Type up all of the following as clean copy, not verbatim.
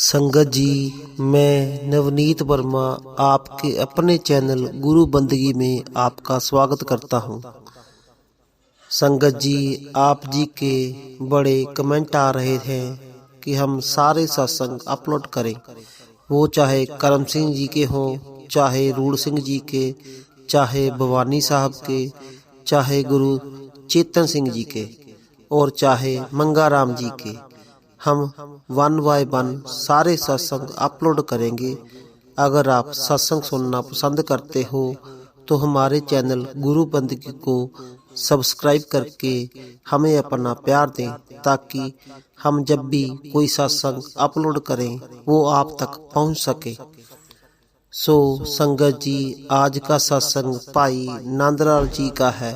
संगत जी, मैं नवनीत वर्मा आपके अपने चैनल गुरु बंदगी में आपका स्वागत करता हूं। संगत जी, आप जी के बड़े कमेंट आ रहे हैं कि हम सारे सत्संग अपलोड करें, वो चाहे करम सिंह जी के हों, चाहे रूड़ सिंह जी के, चाहे भवानी साहब के, चाहे गुरु चेतन सिंह जी के और चाहे मंगाराम जी के। हम 1 बाय 1 सारे सत्संग अपलोड करेंगे। अगर आप सत्संग सुनना पसंद करते हो तो हमारे चैनल गुरु बंदगी को सब्सक्राइब करके हमें अपना प्यार दें, ताकि हम जब भी कोई सत्संग अपलोड करें वो आप तक पहुंच सके। सो संगत जी, आज का सत्संग भाई नंदलाल जी का है,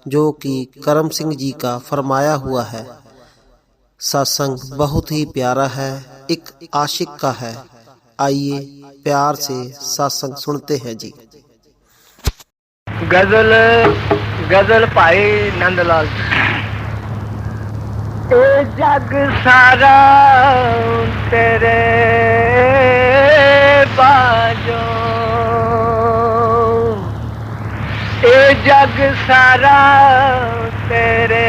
जो कि करम सिंह जी का फरमाया हुआ है। सत्संग बहुत ही प्यारा है, एक आशिक का है। आइए प्यार से सत्संग सुनते हैं जी। गजल गजल भाई नंदलाल। ए जग सारा तेरे बाजो, ए जग सारा तेरे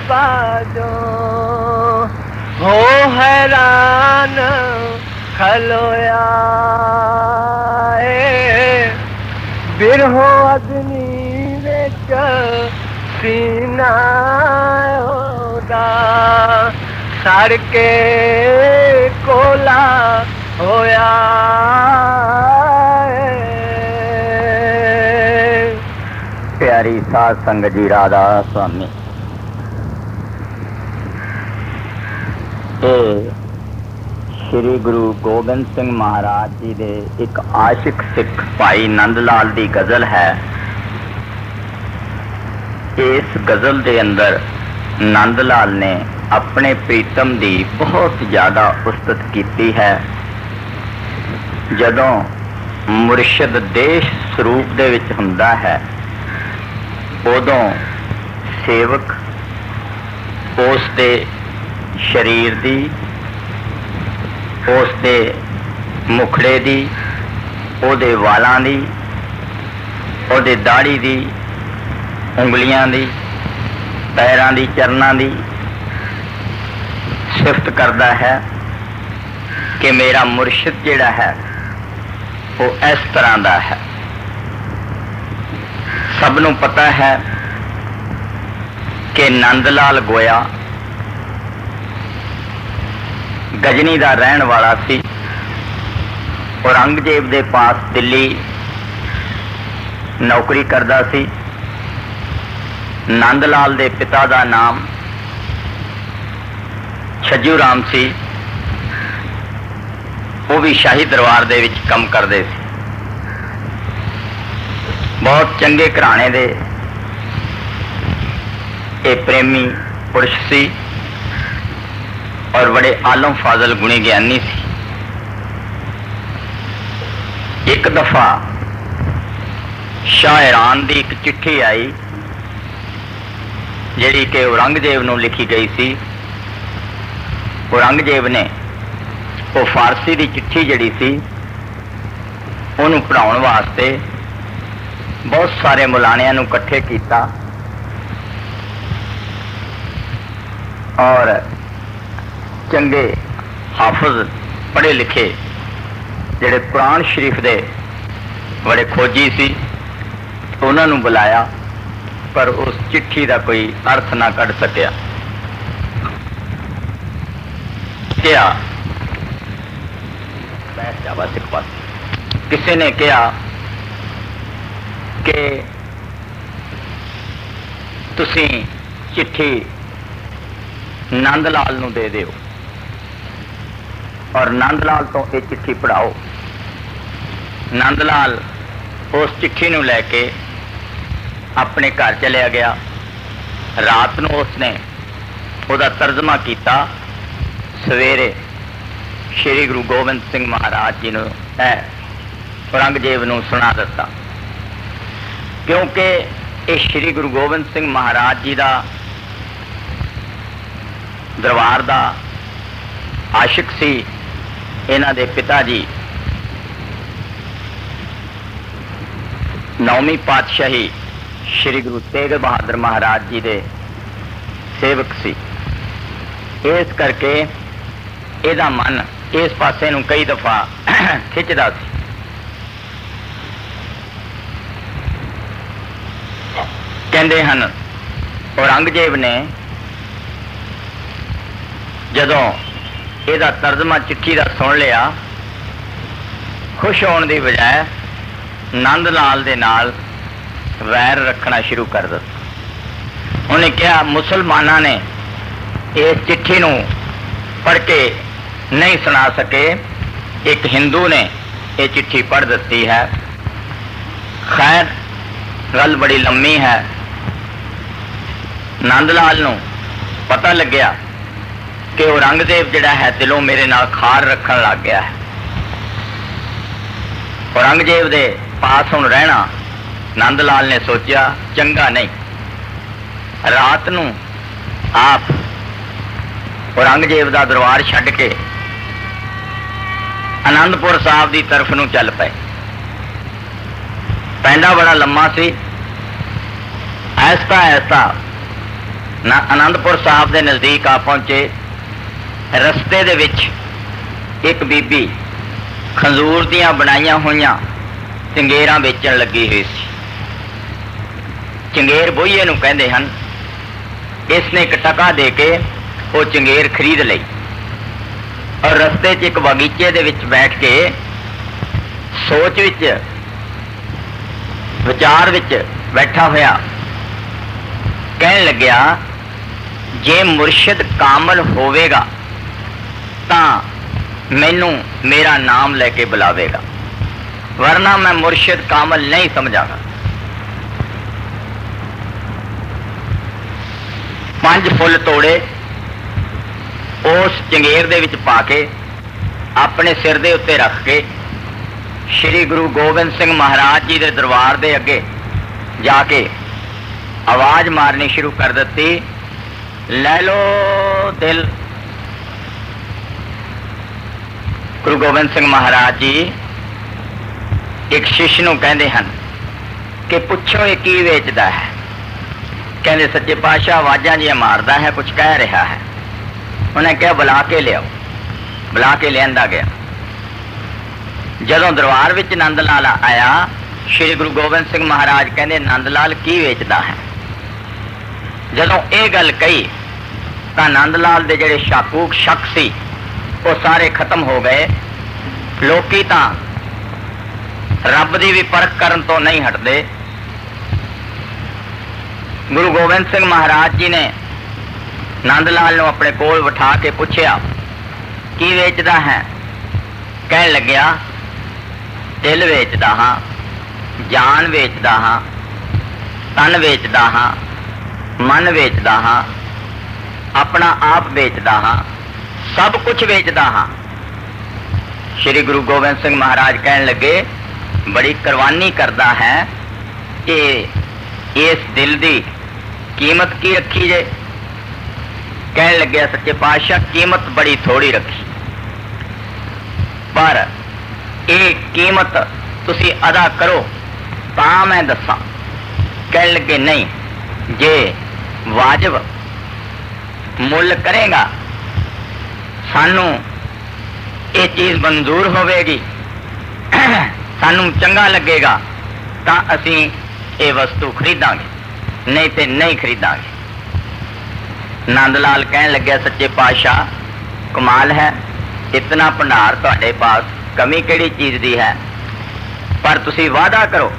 बाजो, हो हैरान खलोया बिरहो अग्नि विच सीना ओदा सड़ के कोला होया। प्यारी साध संगत जी, राधा स्वामी। श्री गुरु गोबिंद सिंह महाराज जी दे एक आशिक सिख भाई नंदलाल दी गजल है। इस गजल दे अंदर नंदलाल ने अपने प्रीतम दी बहुत ज्यादा उस्तत की है। जदों मुर्शिद देश स्वरूप दे विच हुंदा है, उदों सेवक उस दे शरीर दी, उस दे मुखड़े दी, उहदे वालां दी, उहदे दाढ़ी दी, उंगलियां दी, पैरां दी, चरनां दी सिफत करदा है कि मेरा मुर्शिद जिहड़ा है वो इस तरह दा है। सब नूं पता है कि नंदलाल गोया गजनी का रहन वाला सी। औरंगजेब दे पास दिल्ली नौकरी करदा सी। नंदलाल दे पिता का नाम छज्जू राम सी, वो भी शाही दरबार दे विच काम करदे सी। बहुत चंगे घराणे दे ये प्रेमी पुरुष सी और बड़े आलम फाजल गुणी ज्ञानी सी। एक दफा शाह ईरान की एक चिट्ठी आई, जिहड़ी कि औरंगजेब नूं लिखी गई सी। औरंगजेब ने वो फारसी की चिट्ठी जिहड़ी सी उहनूं पढ़ाउण वास्ते बहुत सारे मुलाणियां नूं इकट्ठे कीता और चंगे हाफिज पढ़े लिखे जिहड़े कुरान शरीफ दे बड़े खोजी सी, उन्होंने बुलाया, पर उस चिट्ठी का कोई अर्थ ना कढ़ सकिया। क्या बैठ जा बस एक पास। किसी ने कहा कि तुसी चिट्ठी नंदलाल नूं दे दिओ और नंदलाल तो ये चिट्ठी पढ़ाओ। नंदलाल उस चिट्ठी नूं लैके अपने घर चलिया गया। रात नूं उसने उहदा तर्जमा किया। सवेरे श्री गुरु गोबिंद सिंह महाराज जी नूं औरंगजेब नूं सुना दिता, क्योंकि ये श्री गुरु गोबिंद सिंह महाराज जी का दरबार का आशिक सी इन्हां दे पिता जी नौवीं पातशाही श्री गुरु तेग बहादुर महाराज जी दे सेवक सी। इस करके इहदा मन इस पासे नूं कई दफा खिंचदा सी। कहंदे हन औरंगजेब ने जदों इहदा तर्जमा चिट्ठी दा सुन लिया, खुश होने की बजाय नंद लाल दे नाल वैर रखना शुरू कर दिता। उन्हें कहा मुसलमाना ने इस चिट्ठी नूं पढ़ के नहीं सुना सके, एक हिंदू ने यह चिट्ठी पढ़ दी है। खैर गल बड़ी लम्मी है। नंद लाल नूं पता लग्या कि औरंगजेब जिहड़ा है दिलों मेरे नाल खार रखन लग गया है। औरंगजेब दे पास हुण रहना नंद लाल ने सोचा चंगा नहीं। रात नूं आप औरंगजेब दा दरबार छड्ड के आनंदपुर साहब की तरफ नूं चल पे। पैंडा बड़ा लम्मा सी। ऐसता ऐसता आनंदपुर साहब के नज़दीक आ पहुंचे। रस्ते दे विच एक बीबी खंजूर दियां बनाईयां होईयां चंगेरां बेचण लगी हुई सी। चंगेर बोईए नूं कहंदे हन। इसने एक टका दे के वो चंगेर खरीद लई और रस्ते च एक बगीचे दे विच बैठ के सोच विच विचार विच बैठा होया कहन लग्या जे मुर्शिद कामल होवेगा तां मैनू मेरा नाम लेके बुलावेगा, वरना मैं मुर्शिद कामल नहीं समझागा। 5 फुल तोड़े उस चंगेर दे विच पा के अपने सिर दे उत्ते रख के श्री गुरु गोबिंद सिंह महाराज जी दे दरबार दे अगे जाके आवाज मारनी शुरू कर दी, ले लो दिल। गुरु गोबिंद सिंह महाराज जी एक शिष्य नूं कहंदे हन कि पुछो ये की वेचदा है। कहंदे सच्चे पातशाह आवाज़ां जिहां मारदा है, कुछ कह रहा है। उन्हें कहा बुला के लियाओ। बुला के लियांदा गया। जदों दरबार विच नंद लाल आया, श्री गुरु गोबिंद सिंह महाराज कहंदे नंद लाल की वेचदा है। जदों ये गल कही तां नंद लाल दे जिहड़े शाकूक शक सी वो सारे खत्म हो गए। लोकी तां रब दी भी परख करन तो नहीं हटदे। गुरु गोबिंद सिंह महाराज जी ने नंद लाल नूं अपने कोल बिठा के पूछया की वेचदा है। कहन लग्या दिल वेचदा हाँ, जान वेचदा हाँ, तन वेचदा हाँ, मन वेचदा हाँ, अपना आप वेचदा हाँ, सब कुछ वेचदा हाँ। श्री गुरु गोबिंद सिंह महाराज कहन लगे बड़ी कुर्बानी करदा है कि इस दिल दी कीमत की रखी जे। कहन लगे सच्चे पातशाह कीमत बड़ी थोड़ी रखी, पर एक कीमत तुसी अदा करो तां मैं दसां। कहन लगे नहीं, जे वाजिब मुल करेगा सानू ये चीज़ मंजूर होवेगी, सानू चंगा लगेगा तां असी ये वस्तु खरीदांगे, नहीं तो नहीं खरीदांगे। नंद लाल कहन लगे सच्चे पातशाह कमाल है, इतना भंडार तुहाडे पास, कमी किहड़ी चीज़ दी है। पर तुसी वादा करो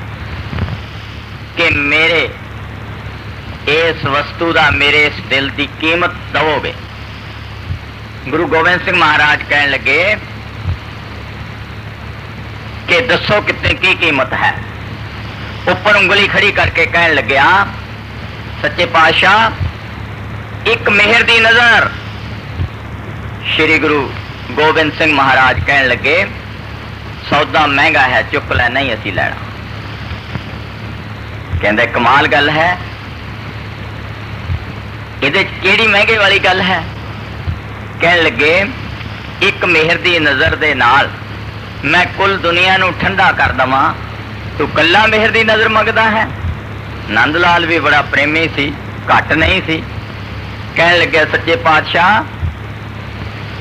कि मेरे इस वस्तु का मेरे इस दिल की कीमत दवोगे। गुरु गोबिंद सिंह महाराज कहन लगे कि दसो कितने की कीमत है। ऊपर उंगली खड़ी करके कहन लग्या सच्चे पातशाह एक मेहर दी नजर। श्री गुरु गोबिंद सिंह महाराज कहन लगे सौदा महंगा है, चुक लै, नहीं असी लैना। कहंदे कमाल गल है, इहदे च केड़ी महंगे वाली गल है। कहन लगे एक मेहर दी नज़र दे नाल मैं कुल दुनिया नूं ठंडा कर दवां, तू कल्ला मेहर दी नज़र मंगदा है। नंद लाल भी बड़ा प्रेमी सी, घट नहीं सी। कहन लगे सच्चे पातशाह,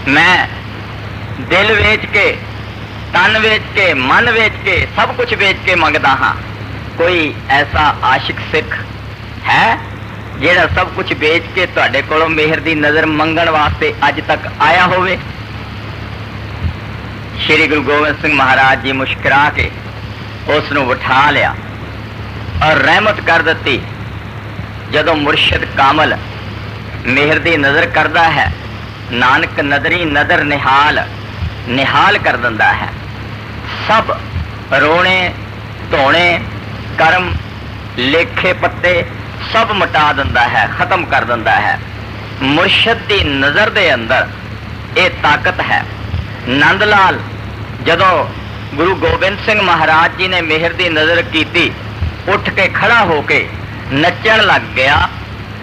मैं दिल वेच के, तन वेच के, मन वेच के, सब कुछ वेच के मंगदा हाँ। कोई ऐसा आशिक सिख है जेड़ा सब कुछ बेच के तुहाडे कोलों मेहर दी नज़र मंगण वास्ते अज तक आया होवे? श्री गुरु गोबिंद सिंह महाराज जी मुस्कुरा के उसनूं बिठा लिया और रहमत कर दी। जदों मुर्शिद कामल मेहर दी नज़र करदा है, नानक नदरी नदर निहाल निहाल कर दिंदा है। सब रोने धोने कर्म लेखे पत्ते सब मिटा दिंदा है, खत्म कर दिंदा है। मुर्शिद दी नज़र दे अंदर ये ताकत है। नंद लाल जदों गुरु गोबिंद सिंह महाराज जी ने मेहर दी नज़र की, उठ के खड़ा होके नचण लग गया।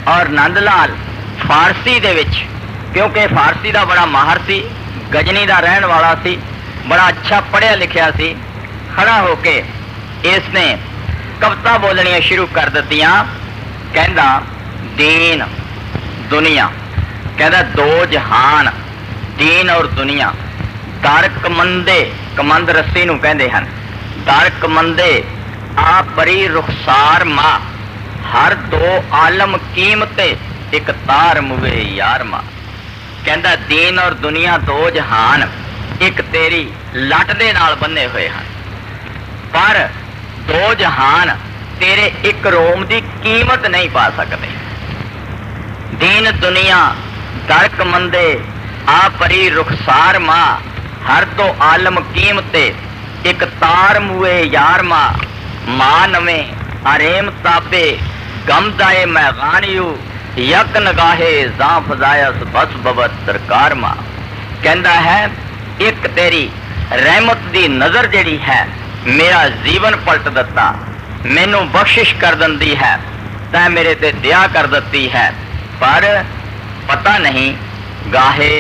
और नंद लाल फारसी दे विच, क्योंकि फारसी का बड़ा माहर सी, गजनी का रहन वाला सी, बड़ा अच्छा पढ़िया लिखिया सी, खड़ा होके इसने कविता बोलनियां शुरू कर दित्तियां। कहंदा दीन दुनिया, कहंदा दो जहान, दीन और दुनिया। दर कमंदे, कमंद रस्सी नूं कहंदे हन। दर कमंदे आ परी रुखसार मां, हर दो आलम कीमते एक तार मुवे यार मां। कहंदा दीन और दुनिया दो जहान एक तेरी लट दे नाल बन्ने हुए हैं, पर दो जहान तेरे एक रोम की कीमत नहीं पा सकते। दीन दुनिया दर कमंदे आ परी रुखसार मां, हर दो आलम कीमते एक तार मुए यार मां। मां नवे अरेम ताबे गम दाए मैगानियू, यक नगाहे जा फजायस बस बबत सरकार मां। कहंदा है एक तेरी रहमत दी नज़र जिहड़ी है मेरा जीवन पलट दिता, मैनू बख्शिश कर दिंदी है, तैं मेरे ते दया कर दिती है। पर पता नहीं गाहे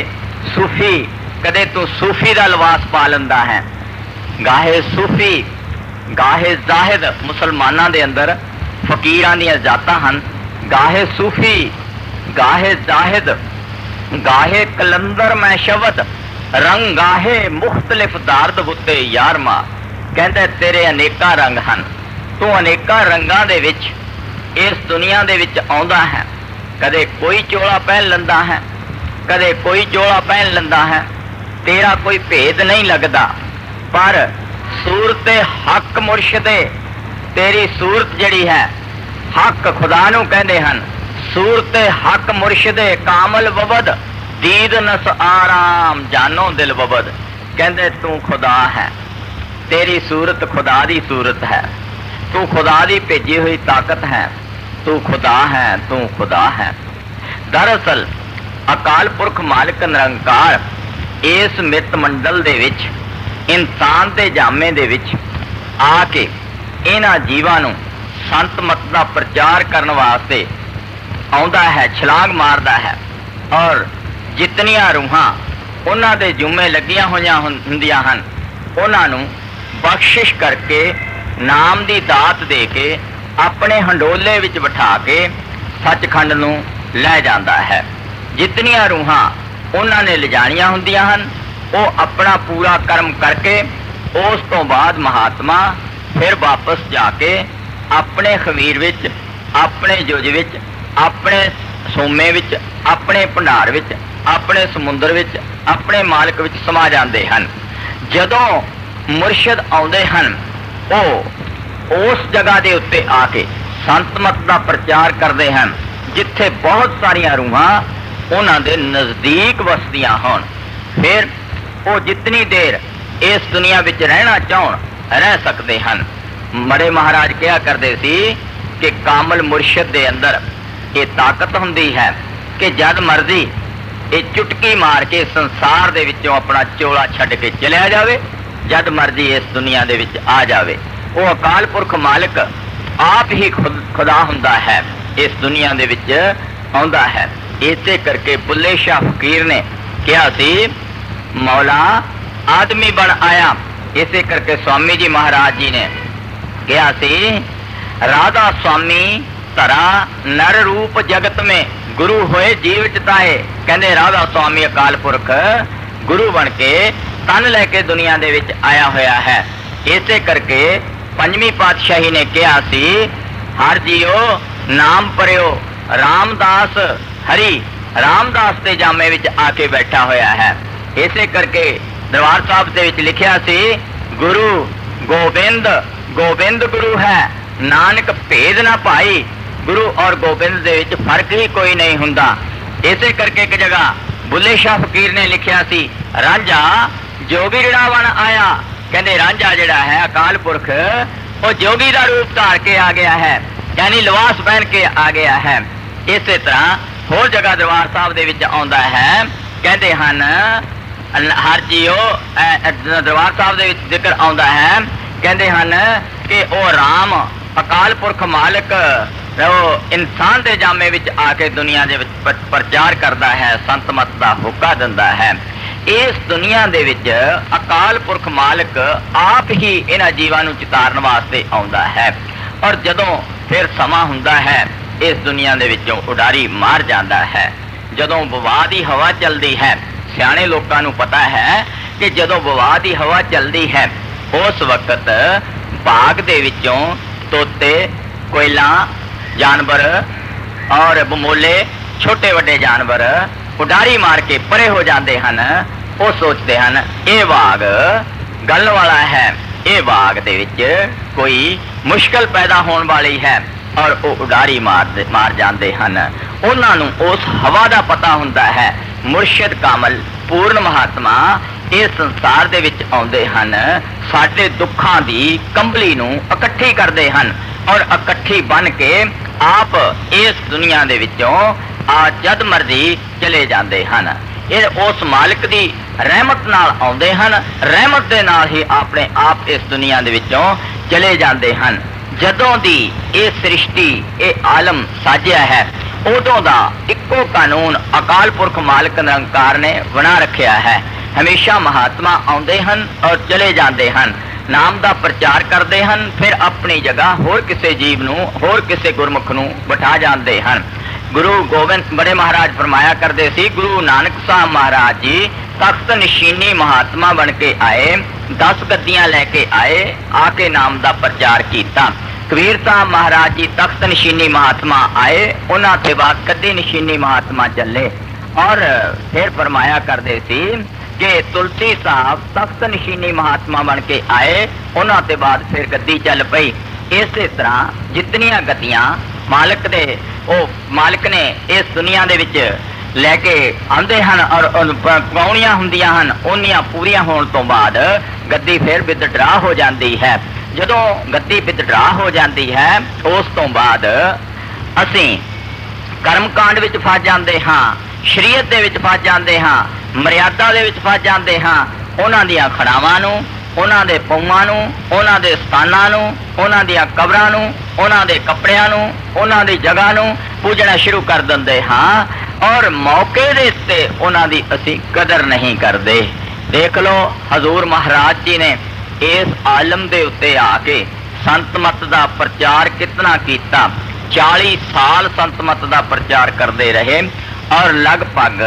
सूफी, कदे तू सूफी का लिबास पा लैंदा है। गाहे सूफी, गाहे जाहिद, मुसलमाना दे अंदर फकीरां दियां जातां हन। गाहे सूफी, गाहे जाहिद, गाहे कलंदर मैं शबद, रंग गाहे मुख्तलिफ दारद बुते यार मां। कहंदे तेरे अनेका रंग हन, तू अनेका रंगां दे विच इस दुनिया दे विच आउंदा है। कदे कोई चोला पहन लैंदा है, कदे कोई चोला पहन लैंदा है, तेरा कोई भेद नहीं लगता। पर सूरत हक मुर्शदे, तेरी सूरत जिहड़ी है हक खुदा नूं कहंदे हन। सूरत हक मुर्शदे कामल वबद, दीद नस आराम जानो दिल वबद। कहंदे तू खुदा है, तेरी सूरत खुदा दी सूरत है, तू खुदा दी भेजी हुई ताकत है, तू खुदा है, तू खुदा है। दरअसल अकाल पुरख मालिक निरंकार इस मित मंडल दे विच इंसान के जामे दे विच आके इन्हां जीवां नूं संत मत का प्रचार करने वास्ते आउंदा है, छलांग मारदा है। और जितनियां रूहां उन्हां दे जुम्मे लगियां होईयां हुंदियां हन, उन्हां नूं बख्शिश करके नाम दी दात दे के अपने हंडोले विच बिठा के सचखंड नूं लै जांदा है। जितनियां रूहां उन्हां ने लिजाणियां हुंदियां हन, वो अपना पूरा कर्म करके उस तो बाद महात्मा फिर वापस जाके अपने खमीर विच, अपने जुज विच, अपने सोमे विच, अपने भंडार विच, अपने समुंदर विच, अपने मालिक विच समा जाते हैं। जदों मुर्शिद आउंदे हन, वो उस जगह के उत्ते आके संत मत का प्रचार करते हैं, जिथे बहुत सारिया रूहां उन्हां दे नज़दीक वसदियां होण। फिर वो जितनी देर इस दुनिया विच रहना चाहण रह सकते हैं। बड़े महाराज कहा करते सी कि कामल मुर्शिद दे अंदर ये ताकत हुंदी है कि जद मर्जी ये चुटकी मार के संसार दे विचों अपना चोला छड्ड के चलिया जावे, जद मर्जी इस दुनिया दे विच आ जावे। वो अकाल पुरख मालिक आप ही खुदा हुंदा है, इस दुनिया दे विच आउंदा है। इसे करके बुल्ले शाह फकीर ने कहा सी मौला आदमी बन आया। इसे करके स्वामी जी महाराज जी ने कहा सी, राधा स्वामी धरा नर रूप जगत में, गुरु होए जीव चिताए। कहते राधा स्वामी अकाल पुरख गुरु बन के तन लैके दुनिया दे विच आया होया है। इसे करके पंजवीं पातशाही ने कहा सी, हर जियो नाम परियो रामदास हरि, रामदास के जामे विच आके बैठा होया है। इसे करके दरबार साहब दे विच लिखिया सी, गुरु गोबिंद, गोबिंद गुरु है, नानक भेद ना पाई। गुरु और गोबिंद दे विच फर्क ही कोई नहीं हुंदा। इसे करके एक जगह बुल्ले शाह फकीर ने लिखिया सी, रांझा जोगी जिहड़ा बन आया। कहते रांझा जिहड़ा है अकाल पुरख वो जोगी का रूप धार के आ गया है, यानी लिबास पहन के आ गया है। इसे तरह होर जगह दरबार साहब दे विच आउंदा है, कहते हन हर जियो दरबार साहब दे विच जिक्र आउंदा है, कहते हन कि ओ राम अकाल पुरख मालिक वो इंसान के जामे विच आके दुनिया दे विच प्रचार करता है, संत मत का हुक्का दिंदा है। इस दुनिया दे विच अकाल पुरख मालिक आप ही इन्हां जीवां नूं चितारन वास्ते आउंदा है। और जदों फिर समा हुंदा है इस दुनिया दे विचों उडारी मार जाता है। जदों विवाह की हवा चलती है, सियाणे लोकां नूं पता है कि जदों विवाह की हवा चलती है उस वक्त बाग दे विचों तोते, कोयलां, जानवर और बमोले छोटे वड्डे जानवर उडारी मार के परे हो जाते हैं। वो सोचते हैं ये बाग गल वाला है, ये बाग दे विच कोई मुश्किल पैदा होने वाली है, और वो उडारी मार जाते हैं। उन्होंने उस हवा का पता होता है। मुर्शिद कामल पूर्ण महात्मा इस संसार दे विच आउंदे हन, साडे दुखां दी कंबली नूं इकट्ठी करते हैं और इकट्ठी बन के आप इस दुनिया दे विचों जद मर्जी चले जाते हैं। ये उस मालिक दी रहमत नाल आउंदे हन, रहमत दे नाल ही अपने आप इस दुनिया दे विचों चले जाते हैं। जदों दी ये सृष्टि ये आलम साजिया है उदों दा इक्को कानून अकाल पुरख मालिक निरंकार ने बना रखिया है। हमेशा महात्मा आउंदे हन और चले जाते हैं, नाम का प्रचार करते हैं, फिर अपनी जगह होर किसी जीव नूं होर किसी गुरमुख नूं बिठा जाते हैं। गुरु गोबिंद बड़े महाराज फरमाया करते सी, गुरु नानक साहब महाराज जी तख्त निशीनी महात्मा बन के आए, 10 गद्दियां लैके आए, आके नाम का प्रचार किया। कबीर साहब महाराज जी तख्त निशीनी महात्मा आए, उन्होंने बाद गद्दी निशीनी महात्मा चले। और फिर फरमाया करते सी कि तुलसी साहब तख्त निशीनी महात्मा बन के आए, उन्होंने बाद फिर गद्दी चल पई। इस तरह जितनियां गद्दियां मालिक ने इस दुनिया दे विच लैके आंदे हन और पाउणियां हुंदियां हन, उन्नियां पूरियां होने तो बाद गद्दी फिर विदड्रा हो जाती है। जदों गद्दी विदड्रा हो जाती है उस तो बाद असीं कर्मकांड विच फस जाते हाँ, शरीयत दे विच फस जाते हाँ, मर्यादा दे विच फस जाते हाँ। उन्हां दियां खड़ावां नूं, उन्हां दे पौआं नूं, उन्हां दे स्थानां नूं, उन्हां दियां कबरां नूं, उन्हां दे कपड़ियां नूं, उन्हां दी जगह नूं पूजना शुरू कर दिंदे हाँ, और मौके दे उत्ते उन्हां दी असीं कदर नहीं करते। देख लो हजूर महाराज जी ने इस आलम दे उत्ते आके संत मत दा प्रचार कितना कीता। 40 साल संत मत दा प्रचार करते रहे और लगभग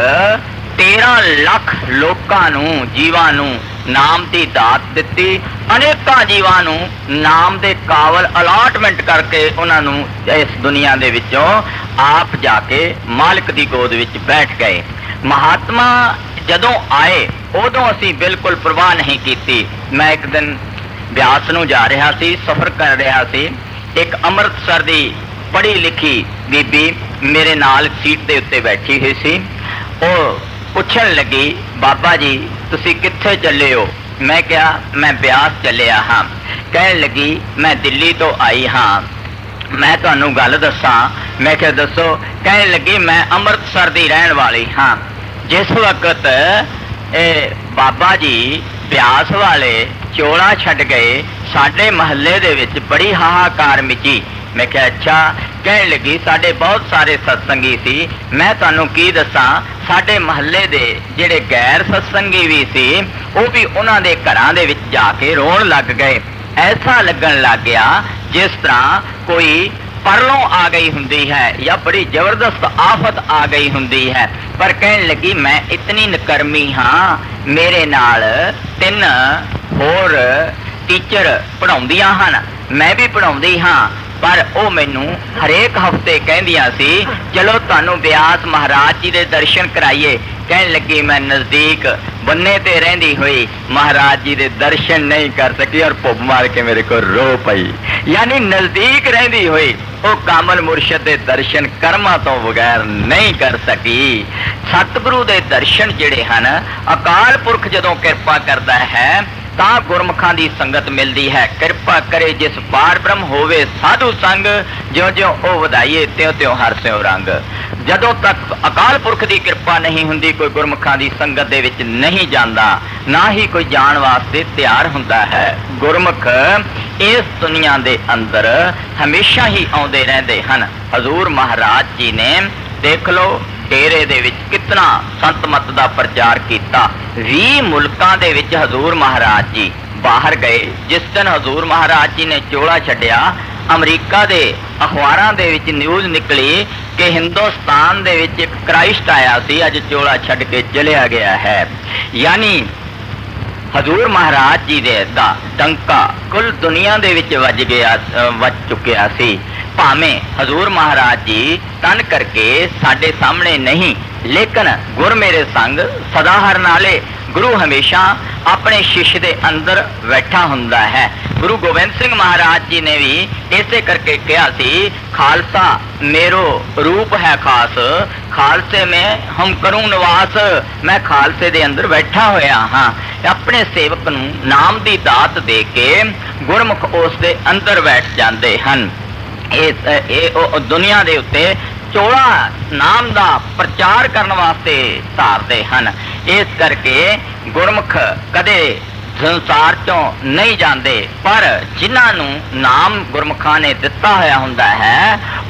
13 लाख लोकां नूं जीवां नूं नाम की दात दिती। अनेक जीवां नूं नाम दे कावल अलाटमेंट करके उन्होंने इस दुनिया दे विचों आप जाके मालिक दी गोद विच बैठ गए। महात्मा जदों आए उदों असीं बिल्कुल परवाह नहीं की। मैं एक दिन ब्यास नूं जा रहा सी, सफर कर रहा सी, एक अमृतसर दी पढ़ी लिखी बीबी मेरे नाल सीट दे उत्ते बैठी हुई सी। ਉਹ ਪੁੱਛਣ ਲੱਗੀ, ਬਾਬਾ ਜੀ ਤੁਸੀਂ ਕਿੱਥੇ ਚੱਲੇ ਹੋ? ਮੈਂ ਕਿਹਾ ਮੈਂ ਬਿਆਸ ਚੱਲਿਆ ਹਾਂ। ਕਹਿਣ ਲੱਗੀ ਮੈਂ ਦਿੱਲੀ ਤੋਂ ਆਈ ਹਾਂ, ਮੈਂ ਤੁਹਾਨੂੰ ਗੱਲ ਦੱਸਾਂ। ਮੈਂ ਕਿਹਾ ਦੱਸੋ। ਕਹਿਣ ਲੱਗੀ ਮੈਂ ਅੰਮ੍ਰਿਤਸਰ ਦੀ ਰਹਿਣ ਵਾਲੀ ਹਾਂ। ਜਿਸ ਵਕਤ ਬਾਬਾ ਜੀ ਬਿਆਸ ਵਾਲੇ ਚੋਲਾ ਛੱਡ ਗਏ, ਸਾਡੇ ਮਹੱਲੇ ਦੇ ਵਿੱਚ ਬੜੀ ਹਾਹਾਕਾਰ ਮਚੀ। मैं क्या अच्छा। कहने लगी साडे बहुत सारे सत्संगी सी, मैं तुहानू की दसां, साडे महल्ले दे जिहड़े गैर सत्संगी भी सी वो भी उन्हां दे घरां दे विच जाके रोण लग गए। ऐसा लगन लग गया जिस तरह कोई परलों आ गई हुंदी है या बड़ी जबरदस्त आफत आ गई हुंदी है। पर कहने लगी मैं इतनी नकर्मी हाँ, मेरे नाल 3 होर टीचर पढ़ाउंदियां हन, मैं भी पढ़ाउंदी हाँ, पर वो मैनू हरेक हफ्ते कहंदियां सी चलो तुहानू ब्यास महाराज जी दे दर्शन कराइए। कहने लगी मैं नजदीक बन्ने ते रहंदी हुई महाराज जी दे दर्शन नहीं कर सकी और पुब मार के मेरे को रो पई। यानी नजदीक रहंदी हुई वो कामल मुर्शद दे दर्शन कर्मा तो बगैर नहीं कर सकी। सतगुरु दे दर्शन जिहड़े हन अकाल पुरख जदों किरपा करदा है तां गुरमुखां दी संगत मिलदी है। किरपा करे जिस पार ब्रह्म होवे साधु संग, ज्यों ज्यों ओ वधाइए त्यों त्यों हर स्यों रंग। जदों तक अकाल पुरख दी कृपा नहीं हुंदी कोई गुरमुखां दी संगत दे विच नहीं जांदा, ना ही कोई जाण वास्ते तैयार हुंदा है। गुरमुख इस दुनिया दे अंदर हमेशा ही आउंदे रहिंदे हन। हजूर महाराज जी ने देख लो डेरे दे विच कितना संत मत दा प्रचार किया। 20 मुल्कां दे विच हजूर महाराज जी बाहर गए। जिस दिन हजूर महाराज जी ने चोला छड्डिया, अमरीका दे अखबारां दे विच न्यूज़ निकली कि हिंदुस्तान दे विच एक क्राइस्ट आया सी, अज चोला छड्ड के चलिया गया है। यानी हजूर महाराज जी दे दा डंका कुल दुनिया दे विच वज चुकिया सी। भावें हजूर महाराज जी तन करके साडे सामने नहीं, लेकिन गुर मेरे संग सदा हर नाले। गुरु हमेशा अपने शिष्य दे अंदर बैठा हुंदा है। गुरु गोबिंद सिंह महाराज जी ने भी इसे करके कहा सी, खालसा मेरो रूप है खास, खालसे में हम करूं निवास। मैं खालसे दे अंदर बैठा होया हाँ। अपने सेवक नूं नाम दी दात दे के गुरमुख उस दे अंदर बैठ जाते हैं। दुनिया दे उत्ते चोला नाम दा प्रचार करने वास्ते धारते हैं। इस करके गुरमुख कदे संसार चों नहीं जाते, पर जिन्हों नाम गुरमुखां ने दिता होया हुंदा है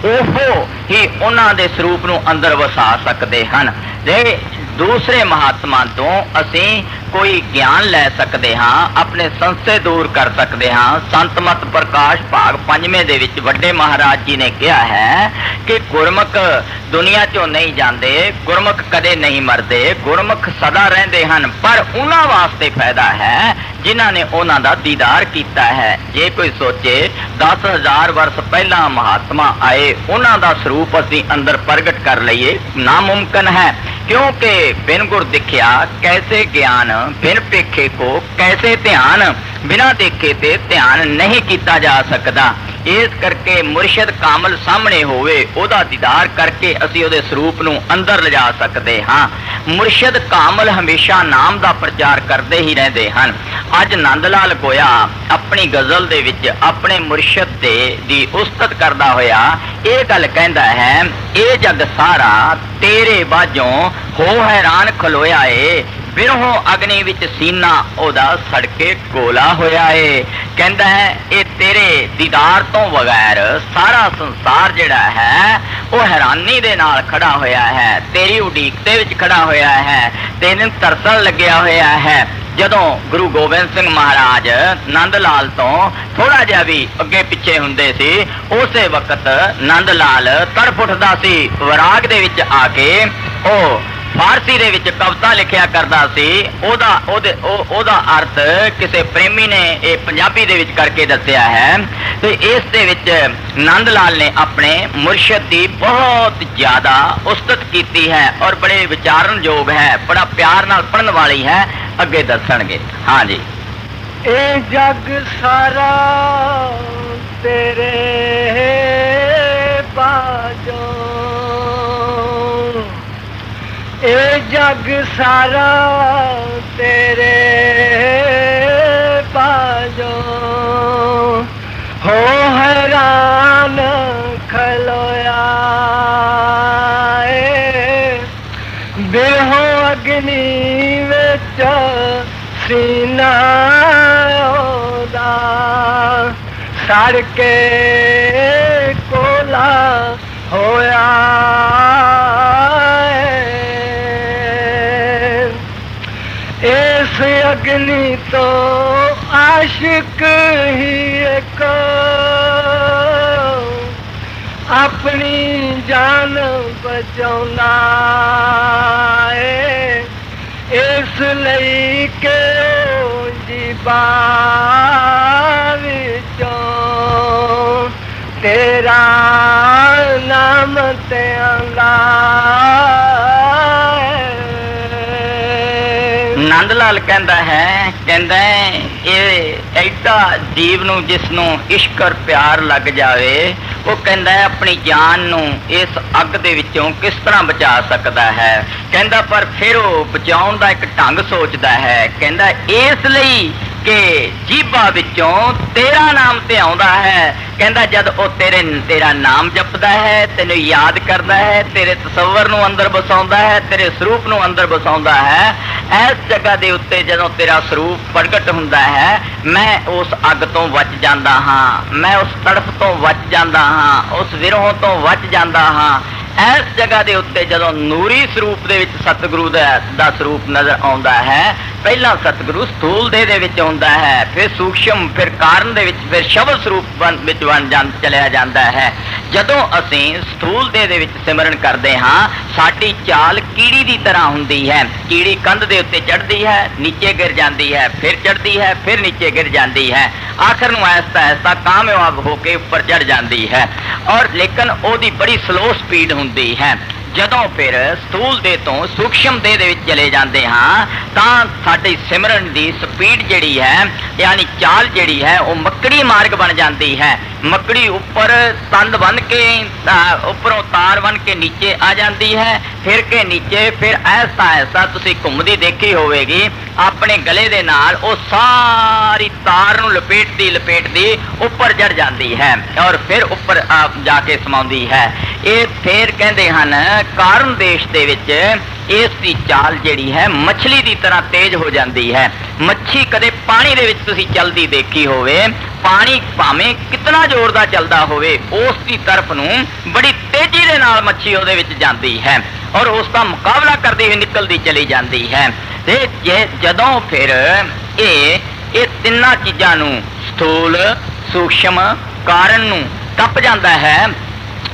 ओहो ही उन्हां दे स्वरूप नूं अंदर वसा सकते हैं। दूसरे महात्मा तो असी कोई ज्ञान लै सकते हाँ, अपने संशय दूर कर सकते हाँ। संत मत प्रकाश भाग 5वें दे विच वड्डे महाराज जी ने कहा है कि गुरमुख दुनिया चों नहीं जाते, गुरमुख कदे नहीं मरते, गुरमुख सदा रहंदे हन। पर उन्हां वास्ते फायदा है जिन्हां ने उन्हां दा दीदार कीता है। जे कोई सोचे 10,000 वर्ष पहला महात्मा आए, उन्हां दा स्वरूप असी अंदर प्रगट कर लईए, नामुमकिन है। क्योंकि बिन गुर दिखिया कैसे ज्ञान, बिन पेखे को कैसे ध्यान, बिना देखे ते ध्यान नहीं किया जा सकता। इस करके मुर्शिद कामल सामने होवे, ओदा दीदार करके असी ओदे स्वरूप नूं अंदर ले जा सकते हाँ। मुर्शिद कामल हमेशा नाम दा प्रचार करते ही रहते हैं। अज नंद लाल गोया अपनी गजल दे विच अपने मुर्शिद दे दी उस्तत करदा होया ये गल कहंदा है, ए जग सारा तेरे बाजों हो हैरान खलोया ए, बिरहों अग्नि विच सीना ओदा सड़के गोला होया है। कहंदा है ये तेरे दीदार तो बगैर सारा संसार जिहड़ा है वो हैरानी दे नाल खड़ा होया है, तेरी उड़ीक दे विच खड़ा होया है, तेनूं तरसन लग्या होया है। जदों गुरु गोबिंद सिंह महाराज नंद लाल तो थोड़ा जिहा भी अगे पिछे हुंदे सी, उसे वक्त नंद लाल तड़फ उठदा सी। वराग दे विच आके ओ फारसी दे विच कविता लिखिया करदा सी। ओदा अर्थ किसी प्रेमी ने ये पंजाबी दे विच करके दसिया है। तो इस दे विच नंद लाल ने अपने मुर्शिद की बहुत ज्यादा उस्तत की है और बड़े विचारण योग है, बड़ा प्यार नाल पढ़न वाली है। अगे दसणगे हाँ जी। ए जग सारा तेरे बाजो, ए जग सारा तेरे बाजो, हो हैरान खलोया बिरहो अग्नि विच सीना ओदा सड़ के ਹੋਇਆ ਇਸ ਅਗਨੀ ਤੋਂ ਆਸ਼ਿਕ ਹੀ ਇੱਕ ਆਪਣੀ ਜਾਨ ਬਚਾਉਂਦਾ ਏ ਇਸ ਲਈ ਕਿ ਜੀਬਾਂ ਵਿੱਚੋਂ ਤੇਰਾ ਨਾਮ ਤੇ ਆਉਂਦਾ। ਨੰਦ ਲਾਲ ਕਹਿੰਦਾ ਇਹ ਐਡਾ ਜੀਵ ਨੂੰ ਜਿਸ ਨੂੰ ਇਸ਼ਕ ਔਰ ਪਿਆਰ ਲੱਗ ਜਾਵੇ, ਉਹ ਕਹਿੰਦਾ ਹੈ ਆਪਣੀ ਜਾਨ ਨੂੰ ਇਸ ਅੱਗ ਦੇ ਵਿੱਚੋਂ ਕਿਸ ਤਰ੍ਹਾਂ ਬਚਾ ਸਕਦਾ ਹੈ। ਕਹਿੰਦਾ ਪਰ ਫਿਰ ਉਹ ਬਚਾਉਣ ਦਾ ਇੱਕ ਢੰਗ ਸੋਚਦਾ ਹੈ। ਕਹਿੰਦਾ ਇਸ ਲਈ ਕਿ ਜੀਭਾਂ ਵਿੱਚੋਂ ਤੇਰਾ ਨਾਮ ਤੇ ਆਉਂਦਾ ਹੈ। ਕਹਿੰਦਾ ਜਦ ਉਹ ਤੇਰਾ ਨਾਮ ਜਪਦਾ ਹੈ, ਤੈਨੂੰ ਯਾਦ ਕਰਦਾ ਹੈ, ਤੇਰੇ ਤਸੱਵਰ ਨੂੰ ਅੰਦਰ ਵਸਾਉਂਦਾ ਹੈ, ਤੇਰੇ ਸਰੂਪ ਨੂੰ ਅੰਦਰ ਵਸਾਉਂਦਾ ਹੈ, ਇਸ ਜਗ੍ਹਾ ਦੇ ਉੱਤੇ ਜਦੋਂ ਤੇਰਾ ਸਰੂਪ ਪ੍ਰਗਟ ਹੁੰਦਾ ਹੈ, ਮੈਂ ਉਸ ਅੱਗ ਤੋਂ ਬਚ ਜਾਂਦਾ ਹਾਂ, ਮੈਂ ਉਸ ਤੜਫ ਤੋਂ ਬਚ ਜਾਂਦਾ ਹਾਂ, ਉਸ ਵਿਰੋਹ ਤੋਂ ਬਚ ਜਾਂਦਾ ਹਾਂ। ਇਸ ਜਗ੍ਹਾ ਦੇ ਉੱਤੇ ਜਦੋਂ ਨੂਰੀ ਸਰੂਪ ਦੇ ਵਿੱਚ ਸਤਿਗੁਰੂ ਦਾ ਸਰੂਪ ਨਜ਼ਰ ਆਉਂਦਾ ਹੈ, ਪਹਿਲਾਂ ਸਤਿਗੁਰੂ ਸਥੂਲ ਦੇਹ ਦੇ ਵਿੱਚ ਆਉਂਦਾ ਹੈ, ਫਿਰ ਸੂਖਸ਼ਮ, ਫਿਰ ਕਾਰਨ ਦੇ ਵਿੱਚ, ਫਿਰ ਸ਼ਬਦ ਸਰੂਪ ਵਿੱਚ ਚਲਿਆ ਜਾਂਦਾ ਹੈ। ਜਦੋਂ ਅਸੀਂ ਸਥੂਲ ਦੇਹ ਦੇ ਵਿੱਚ ਸਿਮਰਨ ਕਰਦੇ ਹਾਂ, ਸਾਡੀ ਚਾਲ ਕੀੜੀ ਦੀ ਤਰ੍ਹਾਂ ਹੁੰਦੀ ਹੈ। ਕੀੜੀ ਕੰਧ ਦੇ ਉੱਤੇ ਚੜ੍ਹਦੀ ਹੈ, ਨੀਚੇ ਗਿਰ ਜਾਂਦੀ ਹੈ, ਫਿਰ ਚੜ੍ਹਦੀ ਹੈ, ਫਿਰ ਨੀਚੇ ਗਿਰ ਜਾਂਦੀ ਹੈ, ਆਖਰ ਨੂੰ ਐਸਤਾ ਐਸਤਾ ਕਾਮਯਾਬ ਹੋ ਕੇ ਉੱਪਰ ਚੜ੍ਹ ਜਾਂਦੀ ਹੈ। ਔਰ ਲੇਕਿਨ ਉਹਦੀ ਬੜੀ ਸਲੋ ਸਪੀਡ ਹੁੰਦੀ ਹੈ। ਜਦੋਂ ਫਿਰ ਸਥੂਲ ਦੇਹ ਤੋਂ ਸੂਖਸ਼ਮ ਦੇਹ ਦੇ ਵਿੱਚ ਚਲੇ ਜਾਂਦੇ ਹਾਂ, ਤਾਂ ਸਾਡੀ ਸਿਮਰਨ ਦੀ ਸਪੀਡ ਜਿਹੜੀ ਹੈ, ਯਾਨੀ ਚਾਲ ਜਿਹੜੀ ਹੈ, ਉਹ ਮੱਕੜੀ ਮਾਰਗ ਬਣ ਜਾਂਦੀ ਹੈ। ਮੱਕੜੀ ਉੱਪਰ ਤੰਦ ਬਣ ਕੇ ਉੱਪਰੋਂ ਤਾਰ ਬਣ ਕੇ ਨੀਚੇ ਆ ਜਾਂਦੀ ਹੈ, ਫਿਰ ਕੇ ਨੀਚੇ, ਫਿਰ ਐਸਾ ਐਸਾ ਤੁਸੀਂ ਘੁੰਮਦੀ ਦੇਖੀ ਹੋਵੇਗੀ, ਆਪਣੇ ਗਲੇ ਦੇ ਨਾਲ ਉਹ ਸਾਰੀ ਤਾਰ ਨੂੰ ਲਪੇਟਦੀ ਉੱਪਰ ਚੜ ਜਾਂਦੀ ਹੈ ਔਰ ਫਿਰ ਉੱਪਰ ਜਾ ਕੇ ਸਮਾਉਂਦੀ ਹੈ। ਇਹ ਫਿਰ ਕਹਿੰਦੇ ਹਨ ਕਾਰਨ ਦੇਸ਼ ਦੇ ਵਿੱਚ ਇਸ ਦੀ ਚਾਲ ਜਿਹੜੀ ਹੈ ਮੱਛਲੀ ਦੀ ਤਰ੍ਹਾਂ ਤੇਜ਼ ਹੋ ਜਾਂਦੀ ਹੈ। ਮੱਛੀ ਕਦੇ ਪਾਣੀ ਦੇ ਵਿੱਚ ਤੁਸੀਂ ਚਲਦੀ ਦੇਖੀ ਹੋਵੇ, ਪਾਣੀ ਭਾਵੇਂ ਕਿਤਨਾ ਜ਼ੋਰ ਦਾ ਚੱਲਦਾ ਹੋਵੇ, ਉਸ ਦੀ ਤਰਫ ਨੂੰ ਬੜੀ ਤੇਜ਼ੀ ਦੇ ਨਾਲ ਮੱਛੀ ਉਹਦੇ ਵਿੱਚ ਜਾਂਦੀ ਹੈ ਔਰ ਉਸ ਦਾ ਮੁਕਾਬਲਾ ਕਰਦੇ ਹੋਏ ਨਿਕਲਦੀ ਚਲੀ ਜਾਂਦੀ ਹੈ। ਤੇ ਜਦੋਂ ਫਿਰ ਇਹ ਤਿੰਨਾਂ ਚੀਜ਼ਾਂ ਨੂੰ, ਸਥੂਲ, ਸੂਖਸ਼ਮ, ਕਾਰਨ ਨੂੰ ਟੱਪ ਜਾਂਦਾ ਹੈ,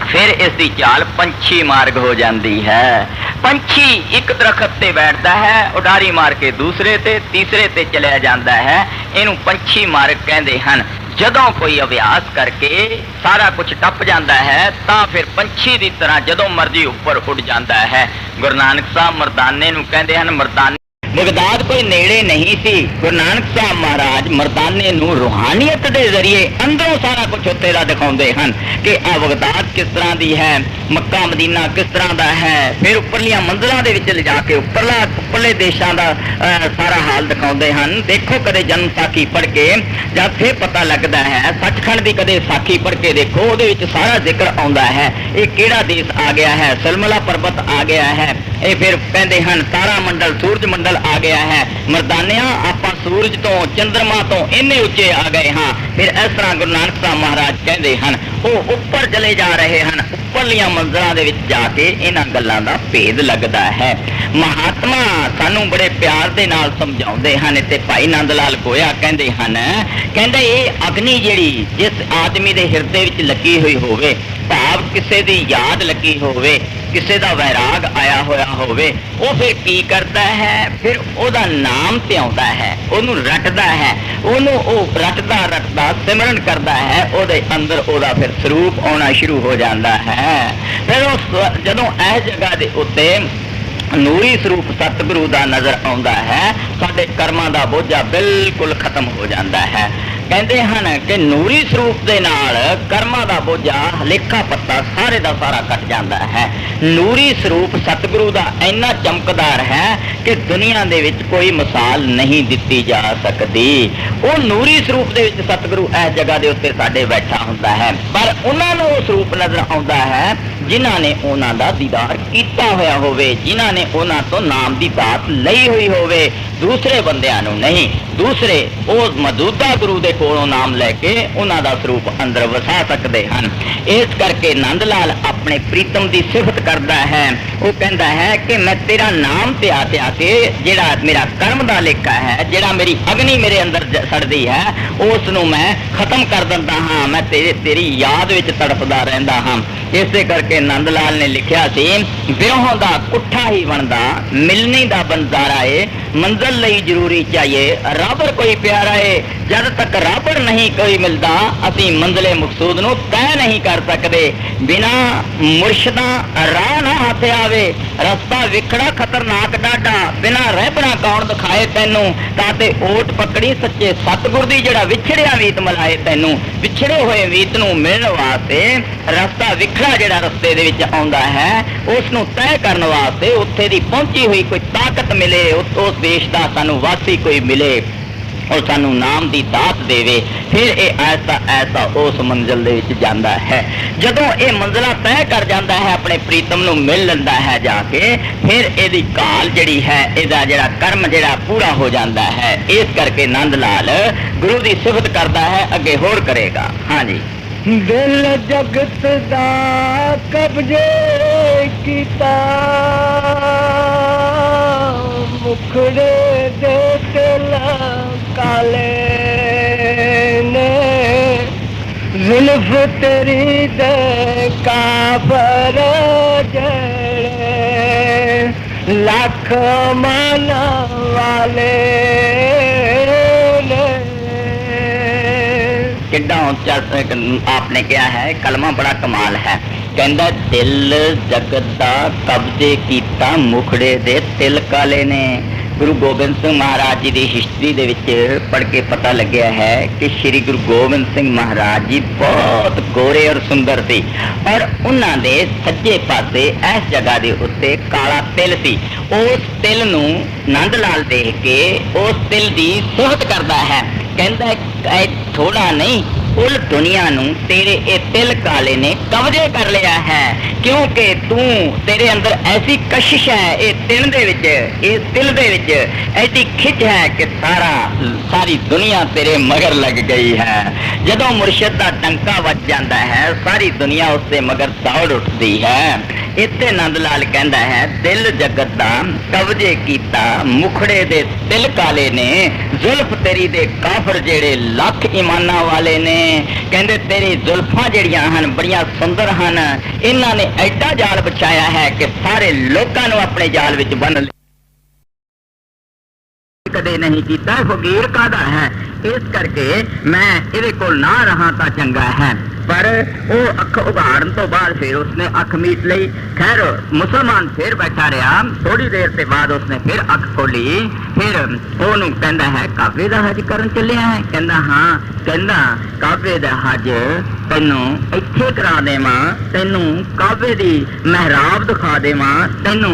ਫਿਰ ਇਸ ਦੀ ਚਾਲ ਪੰਛੀ ਮਾਰਗ ਹੋ ਜਾਂਦੀ ਹੈ। ਪੰਛੀ ਇੱਕ ਦਰਖਤ ਤੇ ਬੈਠਦਾ ਹੈ, ਉਡਾਰੀ ਮਾਰ ਕੇ ਦੂਸਰੇ ਤੇ, ਤੀਸਰੇ ਤੇ ਚਲਿਆ ਜਾਂਦਾ ਹੈ। ਇਹਨੂੰ ਪੰਛੀ ਮਾਰਗ ਕਹਿੰਦੇ ਹਨ। ਜਦੋਂ ਕੋਈ ਅਭਿਆਸ ਕਰਕੇ ਸਾਰਾ ਕੁਝ ਟੱਪ ਜਾਂਦਾ ਹੈ, ਤਾਂ ਫਿਰ ਪੰਛੀ ਦੀ ਤਰ੍ਹਾਂ ਜਦੋਂ ਮਰਜ਼ੀ ਉੱਪਰ ਉੱਡ ਜਾਂਦਾ ਹੈ। ਗੁਰੂ ਨਾਨਕ ਸਾਹਿਬ ਮਰਦਾਨੇ ਨੂੰ ਕਹਿੰਦੇ ਹਨ, ਮਰਦਾਨੇ ਬਗਦਾਦ ਕੋਈ ਨੇੜੇ ਨਹੀਂ ਸੀ। ਗੁਰੂ ਨਾਨਕ ਸਾਹਿਬ ਮਹਾਰਾਜ ਮਰਦਾਨੇ ਨੂੰ ਰੂਹਾਨੀਅਤ ਦੇ ਜ਼ਰੀਏ ਅੰਦਰੋਂ ਸਾਰਾ ਕੁਝ ਉੱਤੇ ਦਾ ਦਿਖਾਉਂਦੇ ਹਨ ਕਿ ਆ ਬਗਦਾਦ ਕਿਸ ਤਰ੍ਹਾਂ ਦੀ ਹੈ, ਮੱਕਾ ਮਦੀਨਾ ਕਿਸ ਤਰ੍ਹਾਂ ਦਾ ਹੈ। ਫਿਰ ਉੱਪਰਲੀਆਂ ਮੰਜ਼ਿਲਾਂ ਦੇ ਵਿੱਚ ਲਿਜਾ ਕੇ ਉੱਪਰਲੇ ਦੇਸ਼ਾਂ ਦਾ ਸਾਰਾ ਹਾਲ ਦਿਖਾਉਂਦੇ ਹਨ। ਦੇਖੋ ਕਦੇ ਜਨਮ ਸਾਖੀ ਪੜ੍ਹ ਕੇ ਜਦ ਫਿਰ ਪਤਾ ਲੱਗਦਾ ਹੈ, ਸੱਚਖੰਡ ਦੀ ਕਦੇ ਸਾਖੀ ਪੜ੍ਹ ਕੇ ਦੇਖੋ, ਉਹਦੇ ਵਿੱਚ ਸਾਰਾ ਜ਼ਿਕਰ ਆਉਂਦਾ ਹੈ। ਇਹ ਕਿਹੜਾ ਦੇਸ਼ ਆ ਗਿਆ ਹੈ, ਸਲਮਲਾ ਪਰਬਤ ਆ ਗਿਆ ਹੈ। ਇਹ ਫਿਰ ਕਹਿੰਦੇ ਹਨ ਤਾਰਾ ਮੰਡਲ, ਸੂਰਜ ਮੰਡਲ ਆ ਗਿਆ ਹੈ। ਮਰਦਾਨਿਆਂ ਆਪਾਂ ਸੂਰਜ ਤੋਂ, ਚੰਦਰਮਾ ਤੋਂ ਇੰਨੇ ਉੱਚੇ ਆ ਗਏ ਹਾਂ। ਫਿਰ ਇਸ ਤਰ੍ਹਾਂ ਗੁਰੂ ਨਾਨਕ ਸਾਹਿਬ ਮਹਾਰਾਜ ਕਹਿੰਦੇ ਹਨ, ਉਹ ਉੱਪਰ ਚਲੇ ਜਾ ਰਹੇ ਹਨ। ਉੱਪਰਲੀਆਂ ਮੰਜ਼ਿਲਾਂ ਦੇ ਵਿੱਚ ਜਾ ਕੇ ਇਹਨਾਂ ਗੱਲਾਂ ਦਾ ਭੇਦ ਲੱਗਦਾ ਹੈ। ਮਹਾਤਮਾ ਸਾਨੂੰ ਬੜੇ ਪਿਆਰ ਦੇ ਨਾਲ ਸਮਝਾਉਂਦੇ ਹਨ। ਤੇ ਭਾਈ ਨੰਦ ਲਾਲ ਗੋਇਆ ਕਹਿੰਦੇ ਹਨ, ਕਹਿੰਦੇ ਇਹ ਅਗਨੀ ਜਿਹੜੀ ਜਿਸ ਆਦਮੀ ਦੇ ਹਿਰਦੇ ਵਿੱਚ ਲੱਗੀ ਹੋਈ ਹੋਵੇ, ਭਾਵ ਕਿਸੇ ਦੀ ਯਾਦ ਲੱਗੀ ਹੋਵੇ, ਕਿਸੇ ਦਾ ਵੈਰਾਗ ਆਇਆ ਹੋਇਆ ਹੋਵੇ, ਉਹ ਫਿਰ ਕੀ ਕਰਦਾ ਹੈ, ਫਿਰ ਉਹਦਾ ਨਾਮ ਤੇ ਆਉਂਦਾ ਹੈ, ਉਹਨੂੰ ਰਟਦਾ ਹੈ, ਉਹਨੂੰ ਉਹ ਰਟਦਾ ਸਿਮਰਨ ਕਰਦਾ ਹੈ, ਉਹਦੇ ਅੰਦਰ ਉਹਦਾ ਫਿਰ ਸਰੂਪ ਆਉਣਾ ਸ਼ੁਰੂ ਹੋ ਜਾਂਦਾ ਹੈ। ਫਿਰ ਉਹ ਜਦੋਂ ਇਸ ਜਗ੍ਹਾ ਦੇ ਉੱਤੇ ਨੂਰੀ ਸਰੂਪ ਸਤਿਗੁਰੂ ਦਾ ਨਜ਼ਰ ਆਉਂਦਾ ਹੈ, ਸਾਡੇ ਕਰਮਾਂ ਦਾ ਬੋਝਾ ਬਿਲਕੁਲ ਖਤਮ ਹੋ ਜਾਂਦਾ ਹੈ। ਕਹਿੰਦੇ ਹਨ ਕਿ ਨੂਰੀ ਸਰੂਪ ਦੇ ਨਾਲ ਕਰਮਾਂ ਦਾ ਬੋਝਾ, ਲੇਖਾ ਪੱਤਾ ਸਾਰੇ ਦਾ ਸਾਰਾ ਕੱਟ ਜਾਂਦਾ ਹੈ। ਨੂਰੀ ਸਰੂਪ ਸਤਿਗੁਰੂ ਦਾ ਇੰਨਾ ਚਮਕਦਾਰ ਹੈ ਕਿ ਦੁਨੀਆ ਦੇ ਵਿੱਚ ਕੋਈ ਮਿਸਾਲ ਨਹੀਂ ਦਿੱਤੀ ਜਾ ਸਕਦੀ। ਉਹ ਨੂਰੀ ਸਰੂਪ ਦੇ ਵਿੱਚ ਸਤਿਗੁਰੂ ਇਸ ਜਗ੍ਹਾ ਦੇ ਉੱਤੇ ਸਾਡੇ ਬੈਠਾ ਹੁੰਦਾ ਹੈ, ਪਰ ਉਹਨਾਂ ਨੂੰ ਉਹ ਸਰੂਪ ਨਜ਼ਰ ਆਉਂਦਾ ਹੈ ਜਿਨ੍ਹਾਂ ਨੇ ਉਹਨਾਂ ਦਾ ਦੀਦਾਰ ਕੀਤਾ ਹੋਇਆ ਹੋਵੇ, ਜਿਨ੍ਹਾਂ ਨੇ ਉਹਨਾਂ ਤੋਂ ਨਾਮ ਦੀ ਦਾਤ ਲਈ ਹੋਈ ਹੋਵੇ, ਦੂਸਰੇ ਬੰਦਿਆਂ ਨੂੰ ਨਹੀਂ। ਦੂਸਰੇ ਉਹ ਮੌਜੂਦਾ ਗੁਰੂ ਦੇ ਕੋਲੋਂ ਨਾਮ ਲੈ ਕੇ ਉਹਨਾਂ ਦਾ ਸਰੂਪ ਅੰਦਰ ਵਸਾ ਸਕਦੇ ਹਨ। ਇਸ ਕਰਕੇ ਨੰਦ ਲਾਲ ਆਪਣੇ ਪ੍ਰੀਤਮ ਦੀ ਸਿਫਤ ਕਰਦਾ ਹੈ। ਉਹ ਕਹਿੰਦਾ ਹੈ ਕਿ ਮੈਂ ਤੇਰਾ ਨਾਮ ਧਿਆ ਧਿਆ ਕੇ ਜਿਹੜਾ ਮੇਰਾ ਕਰਮ ਦਾ ਲੇਖਾ ਹੈ, ਜਿਹੜਾ ਮੇਰੀ ਅਗਨੀ ਮੇਰੇ ਅੰਦਰ ਸੜਦੀ ਹੈ, ਉਸ ਨੂੰ ਮੈਂ ਖਤਮ ਕਰ ਦਿੰਦਾ ਹਾਂ। ਮੈਂ ਤੇਰੀ ਯਾਦ ਵਿੱਚ ਤੜਫਦਾ ਰਹਿੰਦਾ ਹਾਂ। ਇਸੇ ਕਰਕੇ ਨੰਦ ਲਾਲ ਨੇ ਲਿਖਿਆ ਸੀ, ਵਿਰਹੋਂ ਦਾ ਕੁੱਠਾ ਹੀ ਬਣਦਾ, ਮਿਲਣੀ ਦਾ ਬੰਜ਼ਾਰਾ ਏ, ਮੰਜ਼ਲ ਲਈ ਜ਼ਰੂਰੀ ਚਾਹੀਏ, ਰਾਬਰ ਕੋਈ ਪਿਆਰਾ ਏ। ਜਦ ਤੱਕ ਰਾਬਰ ਨਹੀਂ ਕੋਈ ਮਿਲਦਾ, ਅਸੀਂ ਮੰਜ਼ਲੇ ਮਕਸੂਦ ਨੂੰ ਤੈਅ ਨਹੀਂ ਕਰ ਸਕਦੇ। ਬਿਨਾ ਮੁਰਸ਼ਿਦਾਂ ਰਾਹ ਨਾ ਹੱਥ ਆਵੇ, ਰਸਤਾ ਵਿਖੜਾ ਖਤਰਨਾਕ ਡਾਢਾ, ਬਿਨਾ ਰਹਿਬਰਾਂ ਕੌਣ ਦਿਖਾਏ ਤੈਨੂੰ, ਤਾਂ ਤੇ ਓਟ ਪਕੜੀ ਸੱਚੇ ਸਤਿਗੁਰ ਦੀ, ਜਿਹੜਾ ਵਿਛੜਿਆ ਵੀਤ ਮਿਲਾਏ ਤੈਨੂੰ। ਵਿਛੜੇ ਹੋਏ ਵੀਤ ਨੂੰ ਮਿਲਣ ਵਾਸਤੇ ਰਸਤਾ ਵਿਖੜਾ ਜਿਹੜਾ ਰਸਤੇ ਦੇ ਵਿੱਚ ਆਉਂਦਾ ਹੈ, ਉਸ ਨੂੰ ਤੈਅ ਕਰਨ ਵਾਸਤੇ ਉੱਥੇ ਦੀ ਪਹੁੰਚੀ ਹੋਈ ਕੋਈ ਤਾਕਤ ਮਿਲੇ, ਉਸ ਦੇਸ਼ ਦਾ ਸਾਨੂੰ ਵਾਸੀ ਕੋਈ ਮਿਲੇ, ਉਹ ਸਾਨੂੰ ਨਾਮ ਦੀ ਦਾਤ ਦੇਵੇ, ਫਿਰ ਇਹ ਐਸਾ ਐਸਾ ਉਸ ਮੰਜ਼ਿਲ ਦੇ ਵਿੱਚ ਜਾਂਦਾ ਹੈ। ਜਦੋਂ ਇਹ ਮੰਜ਼ਿਲਾਂ ਤੈਅ ਕਰ ਜਾਂਦਾ ਹੈ, ਆਪਣੇ ਪ੍ਰੀਤਮ ਨੂੰ ਮਿਲ ਲੈਂਦਾ ਹੈ ਜਾ ਕੇ, ਫਿਰ ਇਹਦੀ ਕਾਲ ਜਿਹੜੀ ਹੈ, ਇਹਦਾ ਜਿਹੜਾ ਕਰਮ ਜਿਹੜਾ ਪੂਰਾ ਹੋ ਜਾਂਦਾ ਹੈ। ਇਸ ਕਰਕੇ ਨੰਦ ਲਾਲ ਗੁਰੂ ਦੀ ਸਿਫਤ ਕਰਦਾ ਹੈ। ਅੱਗੇ ਹੋਰ ਕਰੇਗਾ। ਹਾਂਜੀ, ਦਿਲ ਜਗਤ ਦਾ ਕਬਜ਼ੇ ਕੀਤਾ, ਮੁਖੜੇ ਦੇ ਤਿਲ ਕਾਲੇ ਨੇ, ਜ਼ੁਲਫ ਤੇਰੀ ਦੇ ਕਾਬਰ ਜਿਹੜੇ, ਲੱਖ ਮਨ ਵਾਲੇ ਨੇ। ਕਿੱਡਾ ਉੱਚਾ आपने किया है, कलमा बड़ा कमाल है। कहता दिल जगत दा कब्जे कीता, मुखड़े दे तिल काले ने। गुरु गोबिंद सिंह महाराज जी की हिस्टरी दे विच पढ़ के पता लग्या है कि श्री गुरु गोबिंद सिंह महाराज जी बहुत गोरे और सुंदर सी, और उन्हां दे सज्जे पासे इस जगह के उत्ते काला तिल सी। उस तिल नूं नंद लाल देख के उस तिल की सोहत करता है। कहता थोड़ा नहीं, कुल दुनिया नूं तेरे ये तिल काले ने कब्जे कर लिया है, क्योंकि तू तेरे अंदर ऐसी कशिश है, ये तिल दे विच, ये तिल दे विच ऐसी खिच है कि सारी दुनिया तेरे मगर लग गई है। जदों मुर्शिद दा टंका वज जाता है, सारी दुनिया उससे मगर दौड़ उठती है। इत्थे नंद लाल कहता है दिल जगत दा कब्जे कीता, मुखड़े दे तिल काले ने, जुल्फ तेरी दे काफर जेड़े लख ईमाना वाले ने। कहते तेरी जुल्फां जड़ियां हन बड़ियां सुंदर हन, इन्हां ने ऐडा जाल बिछाया है कि सारे लोकां नूं अपने जाल विच बन कदे नहीं कीता। फकीर कादा है, इस करके मैं इहदे कोल ना रहा तां चंगा है। पर वो अख उघाड़न तो बाद फिर उसने अख मीट ली। खैर मुसलमान फिर बैठा रहा, थोड़ी देर से बाद उसने फिर अख खोली। फिर ओनू कहता है काबे दा हज करन चलिया है? कहता हाँ। कहता काबे दा हज तैनू इत्थे करा देवां, तैनू काबे दी महराब दिखा देवां, तैनू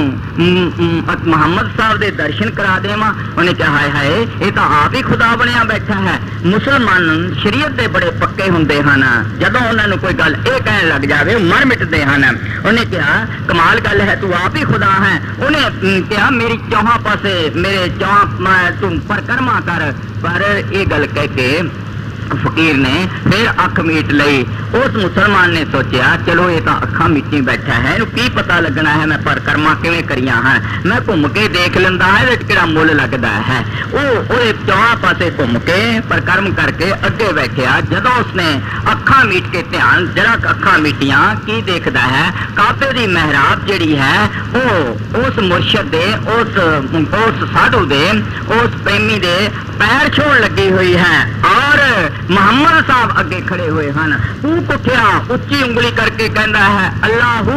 मुहम्मद साहब दे दर्शन करा देवां। उन्हें कहा हाय हाय ये तो आप ही खुदा बनया बैठा है। मुसलमान शरीयत दे बड़े पक्के हुंदे हन, जदों उन्होंने कोई गल ये कहन लग जाए मर मिटते हैं। उन्हें कहा कमाल गल है, तू आप ही खुदा है। उन्हें कहा मेरी चौहां पासे मेरे चौहां तू परकरमा कर। पर यह गल कह के फकीर ने फिर अख मीट लई। उस मुसलमान ने सोचा चलो ये तो अखा मीटी बैठा है, इनू की पता लगना है मैं परकरमा किवें करियां हैं, मैं घूम के देख लेंदा है किहड़ा मुल लगदा है। वो चौहां पासे घूम के परकर्म करके अगे बैठा। जदों उसने अखा मीट के ध्यान जरा अखा मीटियां, की देखदा है काबे दी महराब जिहड़ी है वो उस मुर्शद दे उस साधु दे उस प्रेमी दे पैर छोड़ लगी हुई है, और मुहम्मद साहब अगे खड़े हुए हैं। तू उठिया उच्ची उंगली करके कहता है अल्लाहू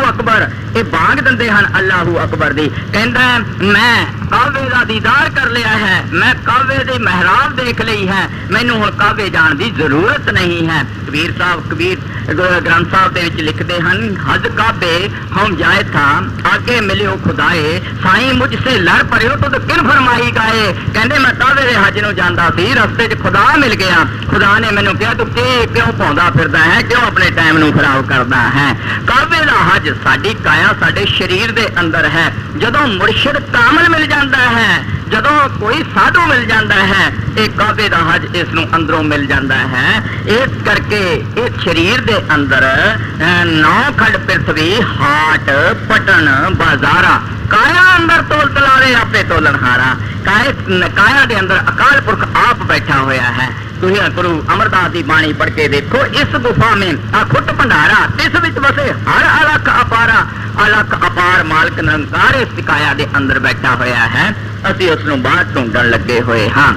अकबर। ये बाग दिंदे हैं अल्लाहू अकबर दी। कहता है मैं काबे दा दीदार कर लिया है, मैं काबे दी महराब देख ली है, मैनू हुण काबे जाण दी जरूरत नहीं है। कबीर साहब कबीर ग्रंथ साहब दे विच लिखते हैं, हज काबे हम जाए था आगे मिलियो खुदाए, साईं मुझसे लड़ पड़ियो तो किन फरमाई गाए। कहते मैं काबे दे हज नूं जांदा सी, रस्ते च खुदा मिल गया, खुदा ने मैनूं कहा तू क्यों पाउंदा फिरदा है, क्यों अपने टाइम नूं खराब करदा है। काबे दा हज साडी काया साडे शरीर दे अंदर है। जदों मुर्शिद कामल मिल जाता है, जदों कोई साधु मिल जाता है, एक काबे दा हज इस नूं अंदरों मिल जाता है। इस करके इस शरीर दे अंदर 9 खंड पृथ्वी, हाट, पटन, बाजारा, काया अंदर तोल तलावे आपे तोलनहारा। काया दे अंदर अकाल पुरख आप बैठा होया है। तुसीं गुरु अमरदास की बाणी पढ़ के देखो, इस गुफा में खुट भंडारा, तिस विच वसे हर अलख अपारा, अलख अपार मालक निरंकार इस काया दे अंदर बैठा होया है। असीं उस नूं बाहर ढूंढण लगे होए हाँ।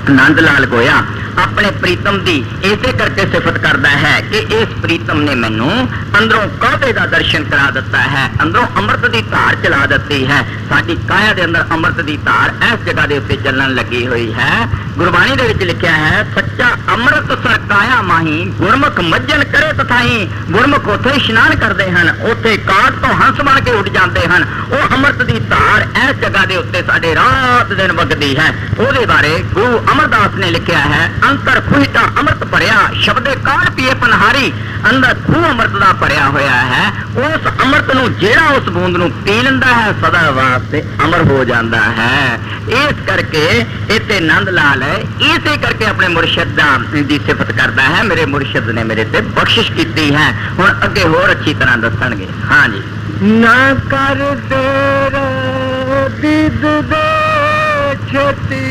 नंद लाल गोया अपने प्रीतम की इसे करके सिफत करता है कि इस प्रीतम ने मैनू अंदरों काबे का दर्शन करा दिता है, अंदरों अमृत की धार चला दी है। साडी काया के अंदर अमृत की धार इस जगह के उत्ते चलने लगी हुई है। गुरबाणी दे विच लिखिया है, सच्चा अमृत सरकाया माही, गुरमुख मज्जन करे तथाई। गुरमुख उत्थे इशनान करते हैं, उत्थे काट तो हंस बन के उठ जाते हैं। वो अमृत की धार इस जगह के उत्ते साडे रात दिन वगदी है। ਉਹਦੇ बारे गुरु अमरदास ने लिखा है, अंतर खुहिटा अमृत भरिया, शब्दे काल पिए पनहारी। अंदर खूह अमृत का भरिया होया है। उस अमृत नूं जेड़ा उस बूंद नूं पी लैंदा है, सदा वास्ते अमर हो जाता है। इस करके इत्ते नंद लाल इसे करके अपने मुर्शिद की सिफत करता है। मेरे मुर्शिद ने मेरे से बख्शिश की है। हुण अगे होर अच्छी तरह दसणगे। हाँ जी। ना कर देर दीद दे छती,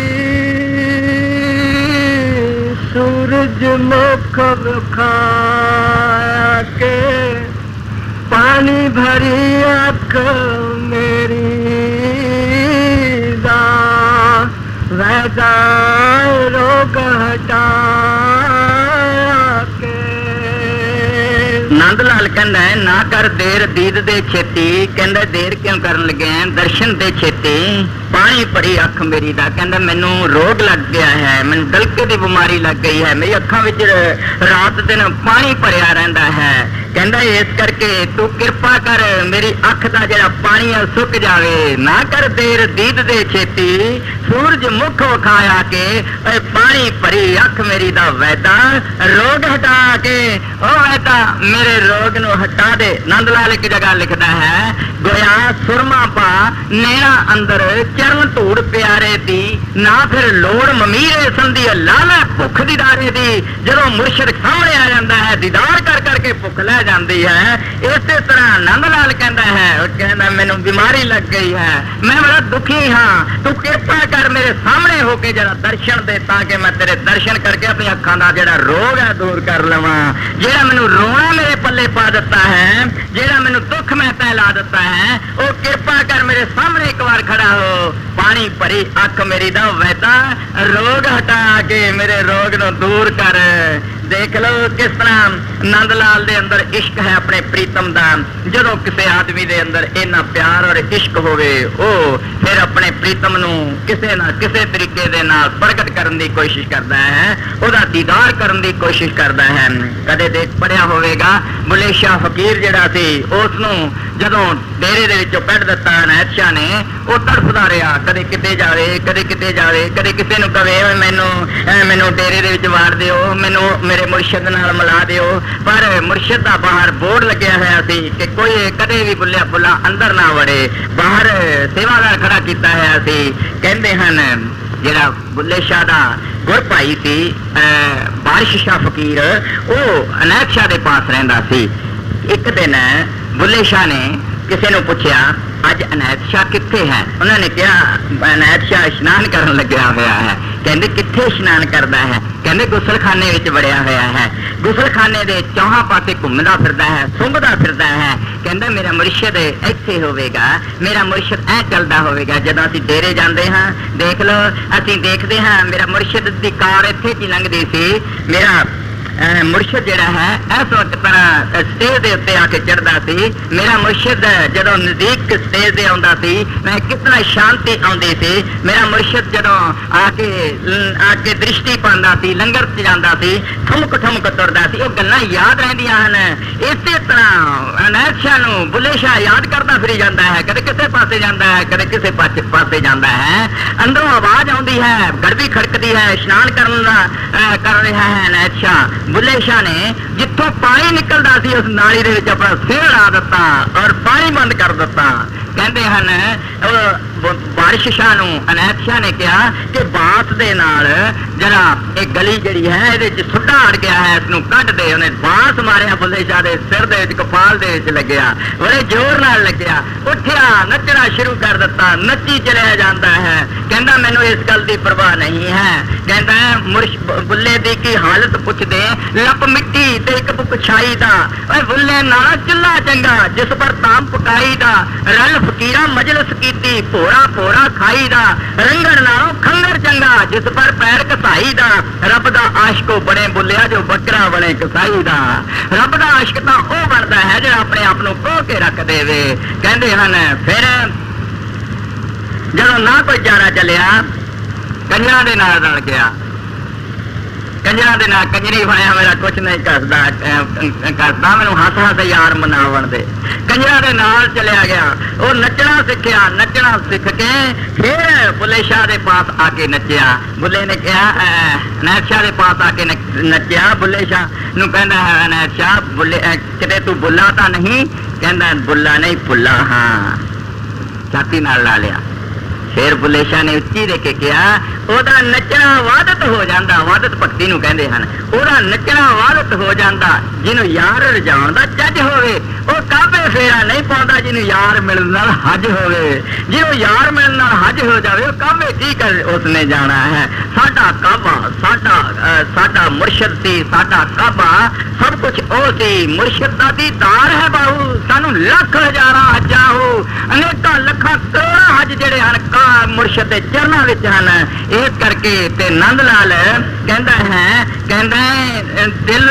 सूरज मुख खा के, पानी भरी आँख मेरी दा, वैदा रोग हटा के। नंद लाल कहता है, ना कर देर दीद दे छेती। कहता देर क्यों करन लगे हैं, दर्शन दे छेती। पानी भरी अख मेरी दा, कहता मैनू रोग लग गया है, मैनू डलके की बीमारी लग गई है, मेरी अखा विच रात दिन पानी भरिया रहता है। कहता इस करके तू कृपा कर, मेरी अख का जरा पानी सुक जावे। ना कर देर दीद दे छेती, सूरज मुख विखाया के, पानी भरी अख मेरी दा वैदा, रोग हटा के। ओ वैदा मेरे रोग नू हटा दे। नंद लाल एक जगह लिखता है, गोया सुरमा पा नैना अंदर, चरण धूड़ प्यारे दी, ना फिर लोड़ ममीरे संधी, लाला भुख दीदारे दी। जदों मुर्शिद सामने आ जाता है, दीदार कर करके भुख लै जाती है। इस तरह नंद लाल कहता है, कहता मैनू बीमारी लग गई है, मैं बड़ा दुखी हाँ, तू कृपा कर मेरे सामने होके जरा दर्शन दे, ताकि मैं तेरे दर्शन करके अपनी अखां दा जेड़ा रोग है दूर कर लवां। जेड़ा मैनू रोना मेरे पल्ले पा दिता है, जेड़ा मैनू दुख मैं तैला दिता है, वो कृपा कर मेरे सामने एक बार खड़ा हो। पानी भरी अख मेरी दा वैदा, रोग हटा के मेरे रोग नू दूर कर। देख लो किस तरह नंद लाल दे अंदर इश्क है अपने प्रीतम दा। जदों किसी आदमी दे अंदर इन्ना प्यार और इश्क होवे, ओ फिर अपने प्रीतम नू किसे ना किसे तरीके दे नाल प्रगट करन दी कोशिश करता है, ओदा दीदार करन दी कोशिश करता है। कदे देख पढ़िया होवेगा, बुले शाह फकीर जिहड़ा सी, उस नू जदों डेरे दे विचों कढ दिता अनायत शाह ने, वो तड़फदा रहा, कदे किते जावे, कदे किते जावे, कदे किसे नू कहे मैनू डेरे दे विच वाड़ दिओ, मैनू मेरे मुर्शिद नाल मिला दिओ। पर मुर्शिद दा बाहर बोर्ड लग्या होया सी कि कोई कदे भी बुल्लिया बुला अंदर ना वड़े। बाहर सेवादार खड़ा कीता होया सी। कहंदे हन जिहड़ा बुल्ले शाह दा गुर भाई सी बारिश शाह फकीर, वो अनायत शाह दे पास रहिंदा सी। एक दिन बुल्ले शाह ने किसी ने पूछा, अज अनायत शाह कित्थे है? उन्होंने कहा अनायत शाह इशनान करन लग्या होया है। कहंदे कित्थे इशनान करदा है? कहंदे गुसलखाने विच वड़िया होया है, गुसलखाने दे चौहां पासे घुमदा फिरदा है, सुंघदा फिरदा है। कहंदा मेरा मुर्शिद इत्थे होवेगा, मेरा मुर्शिद ऐ चलदा होवेगा। जदों असीं डेरे जांदे हां, देख लो असीं देखदे हां मेरा मुर्शिद दी कार इत्थे की लंघदी सी, मेरा ਮੁਰਸ਼ਿਦ ਜਿਹੜਾ ਹੈ ਇਸ ਵਕਤ ਤਰ੍ਹਾਂ ਸਟੇਜ ਦੇ ਉੱਤੇ ਆ ਕੇ ਚੜ੍ਹਦਾ ਸੀ। ਮੇਰਾ ਮੁਰਸ਼ਿਦ ਜਦੋਂ ਨਜ਼ਦੀਕ ਸਟੇਜ ਦੇ ਆਉਂਦਾ ਸੀ ਮੈਂ ਕਿਤਨਾ ਸ਼ਾਂਤੀ ਆਉਂਦੀ ਸੀ। ਮੇਰਾ ਮੁਰਸ਼ਿਦ ਜਦੋਂ ਆ ਕੇ ਦ੍ਰਿਸ਼ਟੀ ਪਾਉਂਦਾ ਸੀ, ਲੰਗਰ 'ਚ ਜਾਂਦਾ ਸੀ, ਠੁਮਕ ਠੁਮਕ ਤੁਰਦਾ ਸੀ। ਉਹ ਗੱਲਾਂ ਯਾਦ ਰਹਿੰਦੀਆਂ ਹਨ। ਇਸੇ ਤਰ੍ਹਾਂ ਅਨੈਤ ਸ਼ਾਹ ਨੂੰ ਬੁੱਲੇ ਸ਼ਾਹ ਯਾਦ ਕਰਦਾ ਫਿਰੀ ਜਾਂਦਾ ਹੈ, ਕਦੇ ਕਿਸੇ ਪਾਸੇ ਜਾਂਦਾ ਹੈ, ਕਦੇ ਕਿਸੇ ਪਾਸੇ ਜਾਂਦਾ ਹੈ। ਅੰਦਰੋਂ ਆਵਾਜ਼ ਆਉਂਦੀ ਹੈ, ਗੜਬੀ ਖੜਕਦੀ ਹੈ, ਇਸ਼ਨਾਨ ਕਰ ਰਿਹਾ ਹੈ ਅਨੈਤ ਸ਼ਾਹ। ਬੁੱਲੇ ਸ਼ਾਹ ਨੇ ਜਿੱਥੋਂ ਪਾਣੀ ਨਿਕਲਦਾ ਸੀ ਉਸ ਨਾਲੀ ਦੇ ਵਿੱਚ ਆਪਣਾ ਸਿਰ ਲਾ ਦਿੱਤਾ ਔਰ ਪਾਣੀ ਬੰਦ ਕਰ ਦਿੱਤਾ। ਕਹਿੰਦੇ ਹਨ ਬਾਰਿਸ਼ ਸ਼ਾਹ ਨੂੰ ਅਨੈਤ ਸ਼ਾਹ ਨੇ ਕਿਹਾ ਕਿ ਬਾਂਸ ਦੇ ਨਾਲ ਜਰਾ ਇਹ ਗਲੀ ਜਿਹੜੀ ਹੈ ਇਹਦੇ ਚ ਸੁੱਡਾ ਅੜ ਗਿਆ ਹੈ, ਇਸ ਨੂੰ ਕੱਢ ਦੇ। ਉਹਨੇ ਬਾਂਸ ਮਾਰਿਆ, ਬੁੱਲੇ ਸ਼ਾਹ ਦੇ ਸਿਰ ਦੇ ਵਿੱਚ, ਕਪਾਲ ਦੇ ਵਿੱਚ ਲੱਗਿਆ, ਬੜੇ ਜ਼ੋਰ ਨਾਲ ਲੱਗਿਆ। ਉੱਠਿਆ, ਨੱਚਣਾ ਸ਼ੁਰੂ ਕਰ ਦਿੱਤਾ, ਨੱਚੀ ਚਲਿਆ ਜਾਂਦਾ ਹੈ। ਕਹਿੰਦਾ ਮੈਨੂੰ ਇਸ ਗੱਲ ਦੀ ਪਰਵਾਹ ਨਹੀਂ ਹੈ। ਕਹਿੰਦਾ ਬੁੱਲੇ ਦੀ ਕੀ ਹਾਲਤ ਪੁੱਛਦੇ, ਲੱਪ ਮਿੱਟੀ ਤੇ ਇੱਕ ਬੁੱਕ ਛਾਈ ਦਾ। ਓਏ ਬੁੱਲੇ ਨਾਲ ਚੁੱਲ੍ਹਾ ਚੰਗਾ ਜਿਸ ਪਰ ਤਾਮ ਪਕਾਈ ਦਾ, ਰਲ ਫਕੀਰਾਂ ਮਜਲਿਸ ਕੀਤੀ ਭੋਰਾ ਭੋਰਾ ਖਾਈ ਦਾ, ਰੰਗਣ ਨਾਲੋਂ ਖੰਗਰ ਚੰਗਾ ਜਿਸ ਪਰ ਪੈਰ ਘਸਾਈ ਦਾ। ਰੱਬ ਦਾ ਆਸ਼ਕੋ ਬਣੇ ਬੁੱਲਿਆ ਜੋ ਬੱਕਰਾ ਬਣੇ ਕਸਾਈ ਦਾ। ਰੱਬ ਦਾ ਆਸ਼ਕ ਤਾਂ ਉਹ ਬਣਦਾ ਹੈ ਜਿਹੜਾ ਆਪਣੇ ਆਪ ਨੂੰ ਕੋਹ ਕੇ ਰੱਖ ਦੇਵੇ। ਕਹਿੰਦੇ ਹਨ ਫਿਰ ਜਦੋਂ ਨਾ ਕੋਈ ਚਾਰਾ ਚੱਲਿਆ ਕੰਜਰਾਂ ਦੇ ਨਾਲ ਰਲ ਗਿਆ। ਕੰਜਰਾਂ ਦੇ ਨਾਲ ਕੰਜਰੀ ਬਣਿਆ, ਮੇਰਾ ਕੁਛ ਨਹੀਂ ਕਰਦਾ ਮੈਨੂੰ ਹੱਸ ਹੱਸ ਯਾਰ ਮਨਾਵਣ ਦੇ। ਕੰਜਰਾਂ ਦੇ ਨਾਲ ਚਲਿਆ ਗਿਆ। ਉਹ ਨੱਚਣਾ ਸਿੱਖਿਆ, ਨੱਚਣਾ ਸਿੱਖ ਕੇ ਫਿਰ ਬੁੱਲੇ ਸ਼ਾਹ ਦੇ ਪਾਸ ਆ ਕੇ ਨੱਚਿਆ। ਬੁੱਲੇ ਨੇ ਕਿਹਾ ਅਨੈਤ ਸ਼ਾਹ ਦੇ ਪਾਸ ਆ ਕੇ ਨੱਚਿਆ। ਬੁੱਲੇ ਸ਼ਾਹ ਨੂੰ ਕਹਿੰਦਾ ਹੈ ਅਨੈਤ ਸ਼ਾਹ ਬੁੱਲੇ ਕਿਤੇ ਤੂੰ ਬੁੱਲਾ ਤਾਂ ਨਹੀਂ? ਕਹਿੰਦਾ ਬੁੱਲਾ ਨਹੀਂ ਭੁੱਲਾ ਹਾਂ। ਛਾਤੀ ਨਾਲ ਲਾ ਲਿਆ। ਫਿਰ ਬੁੱਲੇ ਸ਼ਾਹ ਨੇ ਉੱਚੀ ਦੇ ਕੇ ਕਿਹਾ ਉਹਦਾ ਨੱਚਣਾ ਵਾਦਤ ਹੋ ਜਾਂਦਾ। ਵਾਦਤ ਭਗਤੀ ਨੂੰ ਕਹਿੰਦੇ ਹਨ। ਉਹਦਾ ਨੱਚਣਾ ਵਾਦਤ ਹੋ ਜਾਂਦਾ ਜਿਹਨੂੰ ਯਾਰ ਰਜਾਉਣ ਦਾ ਚੱਜ ਹੋਵੇ। ਉਹ ਕਾਬੇ ਫੇਰਾ ਨਹੀਂ ਪਾਉਂਦਾ ਜਿਹਨੂੰ ਯਾਰ ਮਿਲਣ ਨਾਲ ਹੱਜ ਹੋਵੇ। ਜਿਹਨੂੰ ਯਾਰ ਮਿਲਣ ਨਾਲ ਹੱਜ ਹੋ ਜਾਵੇ ਉਹ ਕਾਬੇ ਕੀ ਕਰ ਉਸਨੇ ਜਾਣਾ ਹੈ। ਸਾਡਾ ਕਾਬਾ ਸਾਡਾ ਮੁਰਸ਼ਿਦ ਸੀ, ਸਾਡਾ ਕਾਬਾ ਸਭ ਕੁਛ ਉਹ ਸੀ। ਮੁਰਸ਼ਿਦ ਦਾ ਦੀਦਾਰ ਹੈ ਬਾਹੂ, ਸਾਨੂੰ ਲੱਖ ਹਜ਼ਾਰਾਂ ਹੱਜਾਂ ਹੋ, ਅਨੇਕਾਂ ਲੱਖਾਂ ਕਰੋੜਾਂ ਹੱਜ ਜਿਹੜੇ ਹਨ ਮੁਰਸ਼ਿਦ ਦੇ ਚਰਨਾਂ ਵਿੱਚ ਹਨ। ਇਸ ਕਰਕੇ ਤੇ ਨੰਦ ਲਾਲ ਕਹਿੰਦਾ ਹੈ, ਕਹਿੰਦਾ ਦਿਲ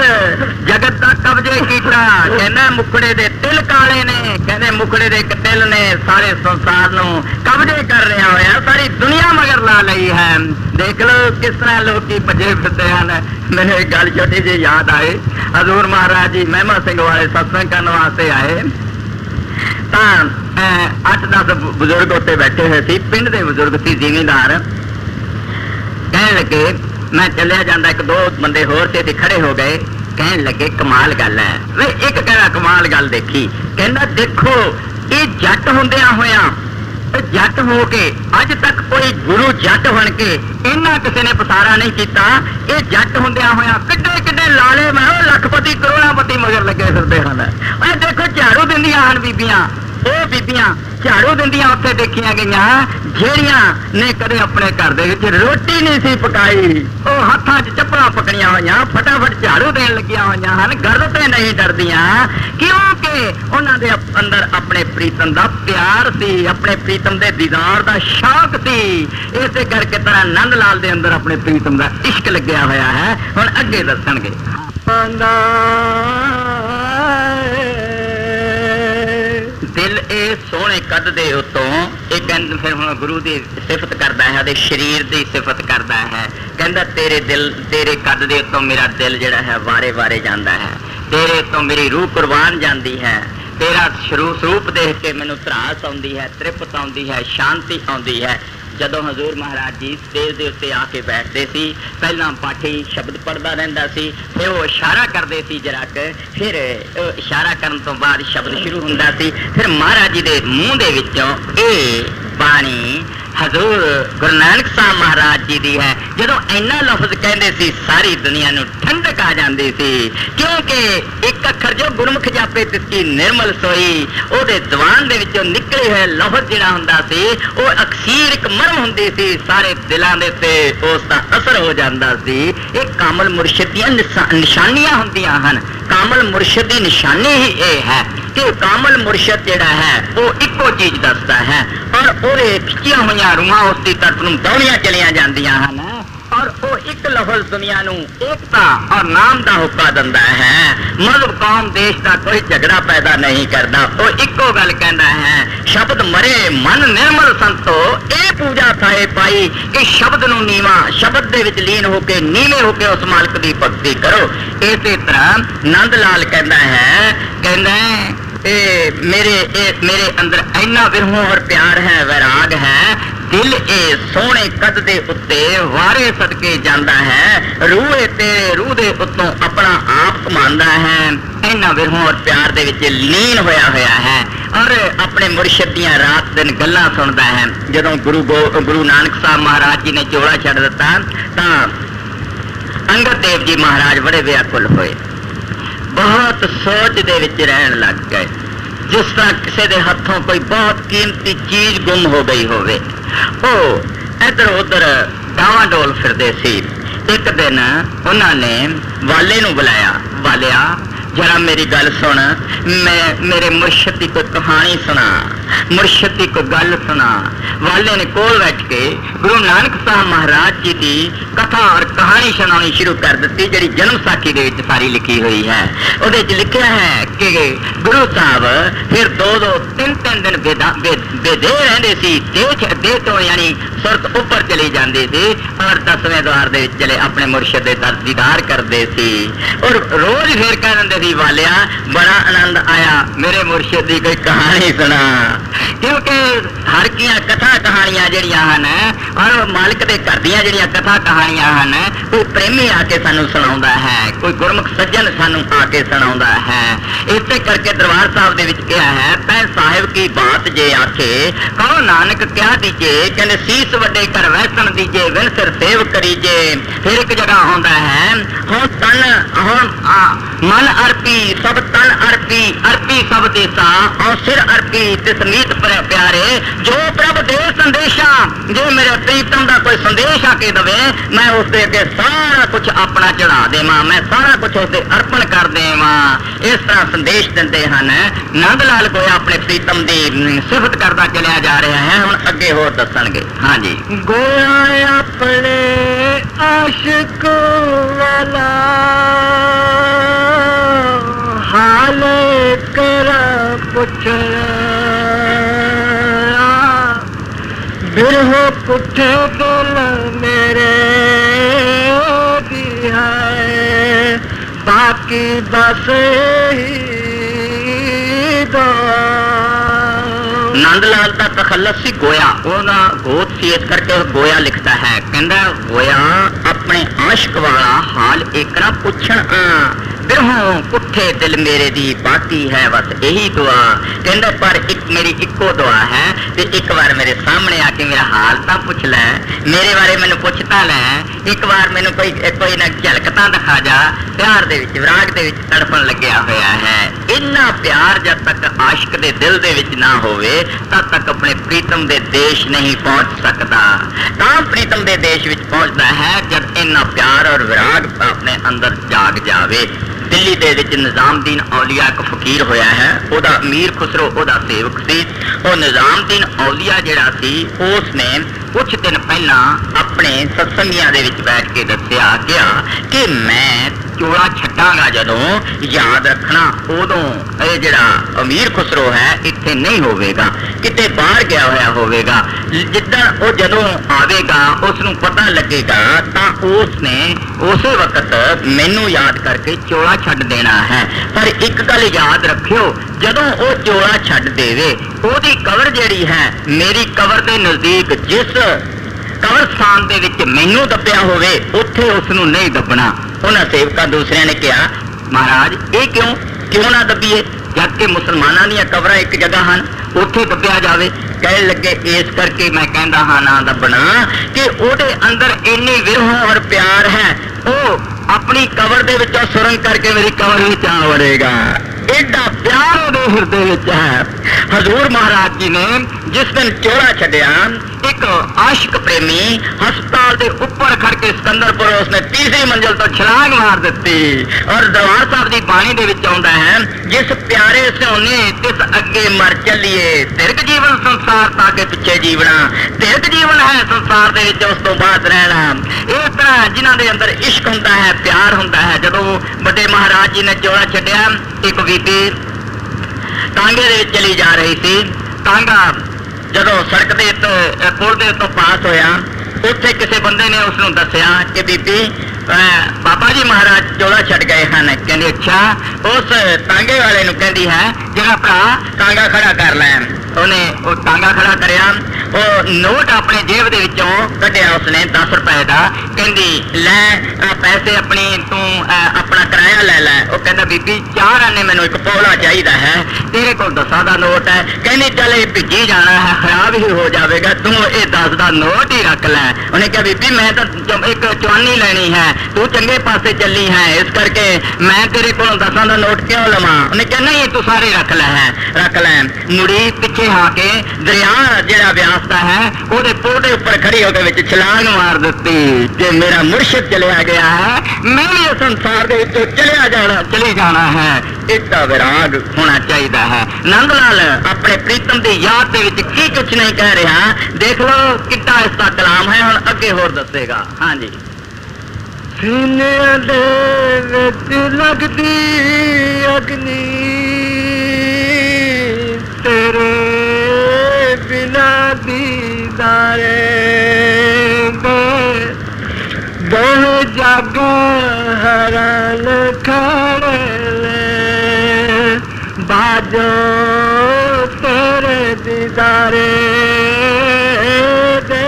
ਜਗਤ ਦਾ ਕਬਜ਼ੇ ਕੀਤਾ। ਕਹਿੰਦਾ ਮੁਖੜੇ ਦੇ ਤਿਲ ਕਾਲੇ ਨੇ। ਕਹਿੰਦੇ ਮੁਖੜੇ ਦੇ ਇੱਕ ਤਿਲ ਨੇ ਸਾਰੇ ਸੰਸਾਰ ਨੂੰ ਕਬਜ਼ੇ ਕਰ ਰਿਹਾ ਹੋਇਆ, ਸਾਰੀ ਦੁਨੀਆ ਮਗਰ ਲਾ ਲਈ ਹੈ। ਦੇਖ ਲਓ ਕਿਸ ਤਰ੍ਹਾਂ ਲੋਕੀ ਭੱਜੇ ਫਿਰਦੇ ਹਨ। ਮੈਨੂੰ ਇੱਕ ਗੱਲ ਛੋਟੀ ਜਿਹੀ ਯਾਦ ਆਏ। ਹਜ਼ੂਰ ਮਹਾਰਾਜ ਜੀ ਮਹਿਮਾ ਸਿੰਘ ਵਾਲੇ ਸਤਸੰਗ ਕਰਨ ਵਾਸਤੇ ਆਏ ਤਾਂ 8-10 ਬਜ਼ੁਰਗ ਉੱਤੇ ਬੈਠੇ ਹੋਏ ਸੀ। ਪਿੰਡ ਦੇ ਬਜ਼ੁਰਗ ਸੀ, ਜ਼ਿਮੀਂਦਾਰ। ਕਹਿਣ ਲੱਗੇ ਮੈਂ ਚੱਲਿਆ ਜਾਂਦਾ, ਇੱਕ ਦੋ ਬੰਦੇ ਹੋਰ ਤੇ ਖੜੇ ਹੋ ਗਏ। ਕਹਿਣ ਲੱਗੇ ਕਮਾਲ ਗੱਲ ਹੈ। ਵੇ ਇੱਕ ਕਹਿੰਦਾ ਕਮਾਲ ਗੱਲ ਦੇਖੀ। ਕਹਿੰਦਾ ਦੇਖੋ ਇਹ ਜੱਟ ਹੁੰਦਿਆਂ ਹੋਇਆਂ, ਜੱਟ ਹੋ ਕੇ ਅੱਜ ਤੱਕ ਕੋਈ ਗੁਰੂ ਜੱਟ ਬਣ ਕੇ ਇੰਨਾ ਕਿਸੇ ਨੇ ਪਸਾਰਾ ਨਹੀਂ ਕੀਤਾ। ਇਹ ਜੱਟ ਹੁੰਦਿਆਂ ਹੋਇਆਂ ਕਿੱਡੇ ਕਿੱਡੇ ਲਾਲੇ ਮੈਂ ਲੱਖਪਤੀ ਕਰੋੜਾਪਤੀ ਮਗਰ ਲੱਗੇ ਫਿਰਦੇ ਹਨ। ਉਹ ਦੇਖੋ ਝਾੜੂ ਦਿੰਦੀਆਂ ਹਨ ਬੀਬੀਆਂ। ਉਹ ਬੀਬੀਆਂ ਝਾੜੂ ਦਿੰਦੀਆਂ ਉੱਥੇ ਦੇਖੀਆਂ ਗਈਆਂ ਜਿਹੜੀਆਂ ਨੇ ਕਦੇ ਆਪਣੇ ਘਰ ਦੇ ਵਿੱਚ ਰੋਟੀ ਨਹੀਂ ਸੀ ਪਕਾਈ। ਉਹ ਹੱਥਾਂ 'ਚ ਚੱਪਲਾਂ ਪਕੜੀਆਂ ਹੋਈਆਂ, ਫਟਾਫਟ ਝਾੜੂ ਦੇਣ ਲੱਗੀਆਂ ਹੋਈਆਂ ਹਨ। ਗਰਦ ਤੇ ਨਹੀਂ ਡਰਦੀਆਂ ਕਿਉਂਕਿ ਉਹਨਾਂ ਦੇ ਅੰਦਰ ਆਪਣੇ ਪ੍ਰੀਤਮ ਦਾ ਪਿਆਰ ਸੀ, ਆਪਣੇ ਪ੍ਰੀਤਮ ਦੇ ਦੀਦਾਰ ਦਾ ਸ਼ੌਕ ਸੀ। ਇਸੇ ਕਰਕੇ ਤਰ੍ਹਾਂ ਨੰਦ ਲਾਲ ਦੇ ਅੰਦਰ ਆਪਣੇ ਪ੍ਰੀਤਮ ਦਾ ਇਸ਼ਕ ਲੱਗਿਆ ਹੋਇਆ ਹੈ। ਹੁਣ ਅੱਗੇ ਦੱਸਣਗੇ। ਦਿਲ ਇਹ ਸੋਹਣੇ ਕੱਦ ਦੇ ਉੱਤੋਂ ਇਹ ਕਹਿੰਦੇ ਫਿਰ ਹੁਣ ਗੁਰੂ ਦੀ ਸਿਫਤ ਕਰਦਾ ਹੈ, ਉਹਦੇ ਸਰੀਰ ਦੀ ਸਿਫਤ ਕਰਦਾ ਹੈ। ਕਹਿੰਦਾ ਤੇਰੇ ਕੱਦ ਦੇ ਉੱਤੋਂ ਮੇਰਾ ਦਿਲ ਜਿਹੜਾ ਹੈ ਵਾਰੇ ਵਾਰੇ ਜਾਂਦਾ ਹੈ। ਤੇਰੇ ਤੋਂ ਮੇਰੀ ਰੂਹ ਕੁਰਬਾਨ ਜਾਂਦੀ ਹੈ। ਤੇਰਾ ਸਰੂਪ ਦੇਖ ਕੇ ਮੈਨੂੰ ਧਰਾਸ ਆਉਂਦੀ ਹੈ, ਤ੍ਰਿਪਤ ਆਉਂਦੀ ਹੈ, ਸ਼ਾਂਤੀ ਆਉਂਦੀ ਹੈ। ਜਦੋਂ ਹਜ਼ੂਰ ਮਹਾਰਾਜ ਜੀ ਸਟੇਜ ਦੇ ਉੱਤੇ ਆ ਕੇ ਬੈਠਦੇ ਸੀ, ਪਹਿਲਾਂ ਪਾਠੀ ਸ਼ਬਦ ਪੜ੍ਹਦਾ ਰਹਿੰਦਾ ਸੀ, ਫਿਰ ਉਹ ਇਸ਼ਾਰਾ ਕਰਦੇ ਸੀ ਜਰਾ ਕੁ, ਫਿਰ ਇਸ਼ਾਰਾ ਕਰਨ ਤੋਂ ਬਾਅਦ ਸ਼ਬਦ ਸ਼ੁਰੂ ਹੁੰਦਾ ਸੀ। ਫਿਰ ਮਹਾਰਾਜ ਜੀ ਦੇ ਮੂੰਹ ਦੇ ਵਿੱਚੋਂ ਇਹ ਬਾਣੀ ਹਜ਼ੂਰ ਗੁਰੂ ਨਾਨਕ ਸਾਹਿਬ ਮਹਾਰਾਜ ਜੀ ਦੀ ਹੈ। ਜਦੋਂ ਇੰਨਾ ਲਫ਼ਜ਼ ਕਹਿੰਦੇ ਸੀ ਸਾਰੀ ਦੁਨੀਆ ਨੂੰ ਠੰਡਕ ਆ ਜਾਂਦੀ ਸੀ, ਕਿਉਂਕਿ ਇੱਕ ਅੱਖਰ ਜੋ ਗੁਰਮੁਖ ਜਾਪੇ ਤਿਸਕੀ ਨਿਰਮਲ ਸੋਈ, ਉਹਦੇ ਦੀਵਾਨ ਦੇ ਵਿੱਚੋਂ ਨਿਕਲੇ ਹੋਏ ਲਫ਼ਜ਼ ਜਿਹੜਾ ਹੁੰਦਾ ਸੀ ਉਹ ਅਕਸੀਰ ਇੱਕ ਮਰਮ ਹੁੰਦੀ ਸੀ, ਸਾਰੇ ਦਿਲਾਂ ਦੇ ਉੱਤੇ ਉਸ ਦਾ ਅਸਰ ਹੋ ਜਾਂਦਾ ਸੀ। ਇਹ ਕਾਮਲ ਮੁਰਸ਼ਿਦ ਦੀਆਂ ਨਿਸ਼ਾਨੀਆਂ ਹੁੰਦੀਆਂ ਹਨ। ਕਾਮਲ ਮੁਰਸ਼ਿਦ ਦੀ ਨਿਸ਼ਾਨੀ ਹੀ ਇਹ ਹੈ ਕਿ ਕਾਮਲ ਮੁਰਸ਼ਿਦ ਜਿਹੜਾ ਹੈ ਉਹ ਇੱਕੋ ਚੀਜ਼ ਦੱਸਦਾ ਹੈ ਔਰ ਉਹਦੇ ਖਿੱਚੀਆਂ ਹੋਈਆਂ ਰੂਹਾਂ ਉਸ ਦੀ ਤਰਫ ਨੂੰ ਦੌੜੀਆਂ ਚਲੀਆਂ ਜਾਂਦੀਆਂ ਹਨ। और वो एक लफज दुनिया नू एकता और नाम का हुक्का दिंदा है। मजहब कौम देश का कोई झगड़ा पैदा नहीं करता। वो इको गल कहता है, शब्द मरे मन निर्मल संतो ए पूजा थाए पाई। इस शब्द नू नीवा शब्द दे विच लीन होके नीवे होके उस मालिक की भगती करो। इसे तरह नंद लाल कहता है, मेरे अंदर इन्ना विरहों और प्यार है, वैराग है। दिल ए सोहने कद दे उत्ते वारे सदके जांदा है। रूह तेरे रूह दे उत्तों अपना आप कमांदा है। इन्ना विरहों और प्यार दे विच लीन होया होया है और अपने मुर्शिद दियां रात दिन गल्लां सुनदा है। जदों गुरु नानक साहब महाराज जी ने चोला छड्ड दिता तां अंगद देव जी महाराज बड़े व्याकुल होए, बहुत सोच दे विच रहन लग गए, जिस तरह किसी के हाथों कोई बहुत कीमती चीज गुम हो गई होवे। ओ इधर उधर डावाडोल फिरदे सी। एक दिन उन्होंने वाले नू बुलाया, वालिया जरा मेरी गल सुन, मैं मेरे मुर्शिद की कोई कहानी सुना, मुर्शिद की कोई गल सुना। वाले ने कोल बैठ के गुरु नानक साहब महाराज जी की कथा और कहानी सुनानी शुरू कर दी, जी जन्म साखी दे विच सारी लिखी हुई है। उहदे च लिखा है कि गुरु साहब फिर दो तीन दिन बेदेह रहंदे सी, देह तो यानी सुरत ऊपर चली जाती थी और 10वें द्वार दे विच चले अपने मुर्शिद दे दीदार करते सी। और रोज फिर कह दिंदे सी, वालिया बड़ा आनंद आया, मेरे मुर्शिद की कोई कहानी सुना। क्योंकि हर किया कथा कहानियां जड़ियां हन और मालिक दे घर दियां जड़ियां कथा कहानियां हन, कोई प्रेमी आके सानू सुनाउंदा है, कोई गुरमुख सज्जन सानू आके सुनाउंदा है। इसे करके दरबार साहब दे विच कहा है, तै साहिब की बात जे आखे कहो नानक क्या दीजे, कहने सीस वड्डे कर वैसन दीजे विन सिर सेव करीजे। फिर एक जगह होंदा है, हुण तन हुण मन अर्पी सब तन अर्पी, अर्पी सब देसा और सिर अर्पी तिस मीत प्यारे। जो प्रभ दे संदेशा, जे मेरे प्रीतम का कोई संदेश आके दवे, मैं उसके अगे सारा कुछ अपना चढ़ा देवां, मैं सारा कुछ उसके अर्पण कर देवां। इस तरह संदेश दिंदे हन। नंद लाल गोया अपने प्रीतम की सिफत करता चलिया जा रहा है। हुण अगे होर दसणगे। हाँ जी, गोया अपने आशिक वाला हाल करा पुछया, बिरहो पुठे दिल मेरे दी है, बाकी बस ही दुआ। नंद लाल का तखल्लस सी गोया, ओदा गोत सी, इस करके गोया लिखता है, कहंदा गोया अपने आशिक वाला हाल एक ना पुछण बिरहों पुठे दिल मेरे दी बाकी है बस यही दुआ। कहंदा पर एक मेरी इको दुआ है कि एक बार मेरे सामने आके मेरा हाल तां पुछ लै, मेरे बारे मैनू पुछता लै, एक बार मैनू कोई ना झलकता दिखा जा। प्यार दे विच विराग दे विच तड़पण लग्या होया है। इन्ना प्यार जब तक आशिक दे दिल दे विच ना होवे तद तक अपने प्रीतम दे देश नहीं पहुंच सकता। तां प्रीतम दे देश विच पहुंचदा है जब इन्ना प्यार और विराग अपने अंदर जाग जावे। दिल्ली दे विच निजामुद्दीन औलिया एक फकीर होया है, ओदा अमीर खुसरो ओदा सेवक सी। और निजामुद्दीन औलिया जिहड़ा सी उसने कुछ दिन पहला अपने सत्संगियां दे विच बैठ के दस्सिया गया कि मैं चोला छड्डांगा जदों याद रखना उदों ये जिहड़ा अमीर खुसरो है इत्थे नहीं होवेगा, किते बाहर गया होया होवेगा। जिद्दन वो जदों आवेगा उसनूं पता लगेगा तां उसने उसे वक्त मैनू याद करके चोला छड्ड देना है। पर एक गल याद रखियो, जदों वो चोला छड्ड देवे ओदी कबर जिहड़ी है मेरी कबर दे नजदीक जिस कब्रस्तान दे विच मैनू दब्बिया होवे उत्थे उसनूं नहीं दबना। उन्हां सेवकां दूसरिਆਂ ने कहा महाराज ये क्यों ना दबीए, जबकि मुसलमानां दीयां कबरां एक जगह हैं उत्थे दब्बिया जावे। कहने लगे इस करके मैं कहंदा हां ना दबना कि ओदे अंदर इन्नी विरह और प्यार है, वो अपनी कबर दे विचों सुरंग करके मेरी कबर विच आ वड़ेगा। एडा प्यार ਉਹਦੇ ਹਿਰਦੇ ਵਿੱਚ ਹੈ। ਹਜ਼ੂਰ ਮਹਾਰਾਜ ਜੀ ਨੇ ਜਿਸ ਦਿਨ ਚੋਲਾ ਛੱਡਿਆ, ਇੱਕ ਆਸ਼ਿਕ ਪ੍ਰੇਮੀ ਹਸਪਤਾਲ ਦੇ ਉੱਪਰ ਖੜ ਕੇ ਸਿਕੰਦਰਪੁਰ ਉਸਨੇ ਤੀਸਰੀ ਮੰਜ਼ਿਲ ਤੋਂ ਛਲਾਂਗ ਮਾਰ ਦਿੱਤੀ। ਔਰ ਦਰਬਾਰ ਸਾਹਿਬ ਦੀ ਬਾਣੀ ਦੇ ਵਿੱਚ ਆਉਂਦਾ ਹੈ, ਜਿਸ ਪਿਆਰੇ ਸੋਨੇ ਤਿਸ ਅੱਗੇ ਮਰ ਚੱਲੀਏ, ਤਿਰਕ ਜੀਵਨ ਸੰਸਾਰ ਤਾਂ ਕੇ ਪਿੱਛੇ ਜੀਵਣਾ। ਤਿਰਕ ਜੀਵਨ ਹੈ ਸੰਸਾਰ ਦੇ ਵਿੱਚ, ਉਸ ਤੋਂ ਬਾਅਦ ਰਹਿਣਾ। ਇਸ ਤਰ੍ਹਾਂ ਜਿਨ੍ਹਾਂ ਦੇ ਅੰਦਰ ਇਸ਼ਕ ਹੁੰਦਾ ਹੈ, ਪਿਆਰ ਹੁੰਦਾ ਹੈ। ਜਦੋਂ ਵੱਡੇ ਮਹਾਰਾਜ ਜੀ ਨੇ ਚੋਲਾ ਛੱਡਿਆ, ਇੱਕ ਬੀਬੀ ਟਾਂਗੇ ਦੇ ਵਿੱਚ ਚਲੀ ਜਾ ਰਹੀ ਸੀ। ਟਾਂਗਾ ਜਦੋਂ ਸੜਕ ਦੇ ਪੁਲ ਦੇ ਉੱਤੋਂ ਪਾਸ ਹੋਇਆ, ਉੱਥੇ ਕਿਸੇ ਬੰਦੇ ਨੇ ਉਸ ਨੂੰ ਦੱਸਿਆ ਕਿ ਬੀਬੀ ਬਾਬਾ ਜੀ ਮਹਾਰਾਜ ਚੋਲਾ ਛੱਡ ਗਏ ਹਨ। ਕਹਿੰਦੀ ਅੱਛਾ। ਉਸ ਟਾਂਗੇ ਵਾਲੇ ਨੂੰ ਕਹਿੰਦੀ ਹੈ, ਜਿਹੜਾ ਭਰਾ ਟਾਂਗਾ ਖੜਾ ਕਰ ਲੈ। ਉਹਨੇ ਉਹ ਟਾਂਗਾ ਖੜਾ ਕਰਿਆ, ਉਹ ਨੋਟ ਆਪਣੇ ਜੇਬ ਦੇ ਵਿੱਚੋਂ ਕੱਢਿਆ ਉਸਨੇ 10 ਰੁਪਏ ਦਾ। ਕਹਿੰਦੀ ਲੈ ਪੈਸੇ ਆਪਣੀ ਤੂੰ ਆਪਣਾ ਕਿਰਾਇਆ ਲੈ ਲੈ। ਉਹ ਕਹਿੰਦਾ ਬੀਬੀ 4 ਆਨੇ ਮੈਨੂੰ ਇੱਕ ਪੌਲਾ ਚਾਹੀਦਾ ਹੈ, ਤੇਰੇ ਕੋਲ 10 ਦਾ ਨੋਟ ਹੈ। ਕਹਿੰਦੀ ਚੱਲ ਇਹ ਭਿੱਜੀ ਜਾਣਾ ਹੈ, ਖਰਾਬ ਹੀ ਹੋ ਜਾਵੇਗਾ, ਤੂੰ ਇਹ 10 ਦਾ ਨੋਟ ਹੀ ਰੱਖ ਲੈ। ਉਹਨੇ ਕਿਹਾ ਬੀਬੀ ਮੈਂ ਤਾਂ ਇੱਕ ਚਵਾਨੀ ਲੈਣੀ ਹੈ, ਤੂੰ ਚੰਗੇ ਪਾਸੇ ਚੱਲੀ ਹੈ, ਇਸ ਕਰਕੇ ਮੈਂ ਤੇਰੇ ਕੋਲੋਂ 10 ਦਾ ਨੋਟ ਕਿਉਂ ਲਵਾਂ। ਉਹਨੇ ਕਿਹਾ ਨਹੀਂ ਤੂੰ ਸਾਰੇ ਰੱਖ ਲੈ। ਮੁੜੀ ਪਿੱਛੇ ਆ ਕੇ ਦਰਿਆ ਜਿਹੜਾ ਵਿਆਸਦਾ ਹੈ ਉਹਦੇ ਪੁਲ ਦੇ ਉੱਪਰ ਖੜੀ ਹੋ ਕੇ ਵਿੱਚ ਛਲਾਂਗ ਮਾਰ ਦਿੱਤੀ ਕਿ ਮੇਰਾ ਮੁਰਸ਼ਿਦ ਚਲਿਆ ਗਿਆ ਹੈ, ਮੈਂ ਵੀ ਇਸ ਸੰਸਾਰ ਦੇ ਵਿੱਚੋਂ ਚਲੇ ਜਾਣਾ ਹੈ। ਇਸਦਾ ਵਿਰਾਗ ਹੋਣਾ ਚਾਹੀਦਾ ਹੈ। ਨੰਦ ਲਾਲ ਆਪਣੇ ਪ੍ਰੀਤਮ ਦੀ ਯਾਦ ਦੇ ਵਿੱਚ ਕੀ ਕੁਛ ਨਹੀਂ ਕਹਿ ਰਿਹਾ, ਦੇਖ ਲਓ ਕਿੱਡਾ ਇਸ ਦਾ ਕਲਾਮ ਹੈ। ਹੁਣ ਅੱਗੇ ਹੋਰ ਦੱਸੇਗਾ। ਹਾਂਜੀ। ਸੀਨਿਆਂ ਦੇ ਵਿੱਚ ਲੱਗਦੀ ਅਗਨੀ, ਤੇਰੇ ਬਿਨਾ ਦੀਦਾਰੇ ਦੇ ਦੋ ਜਗ ਹੈਰਾਨ ਖੜੇ ਨੇ, ਬਾਜੋ ਤੇਰੇ ਦੀਦਾਰੇ ਦੇ।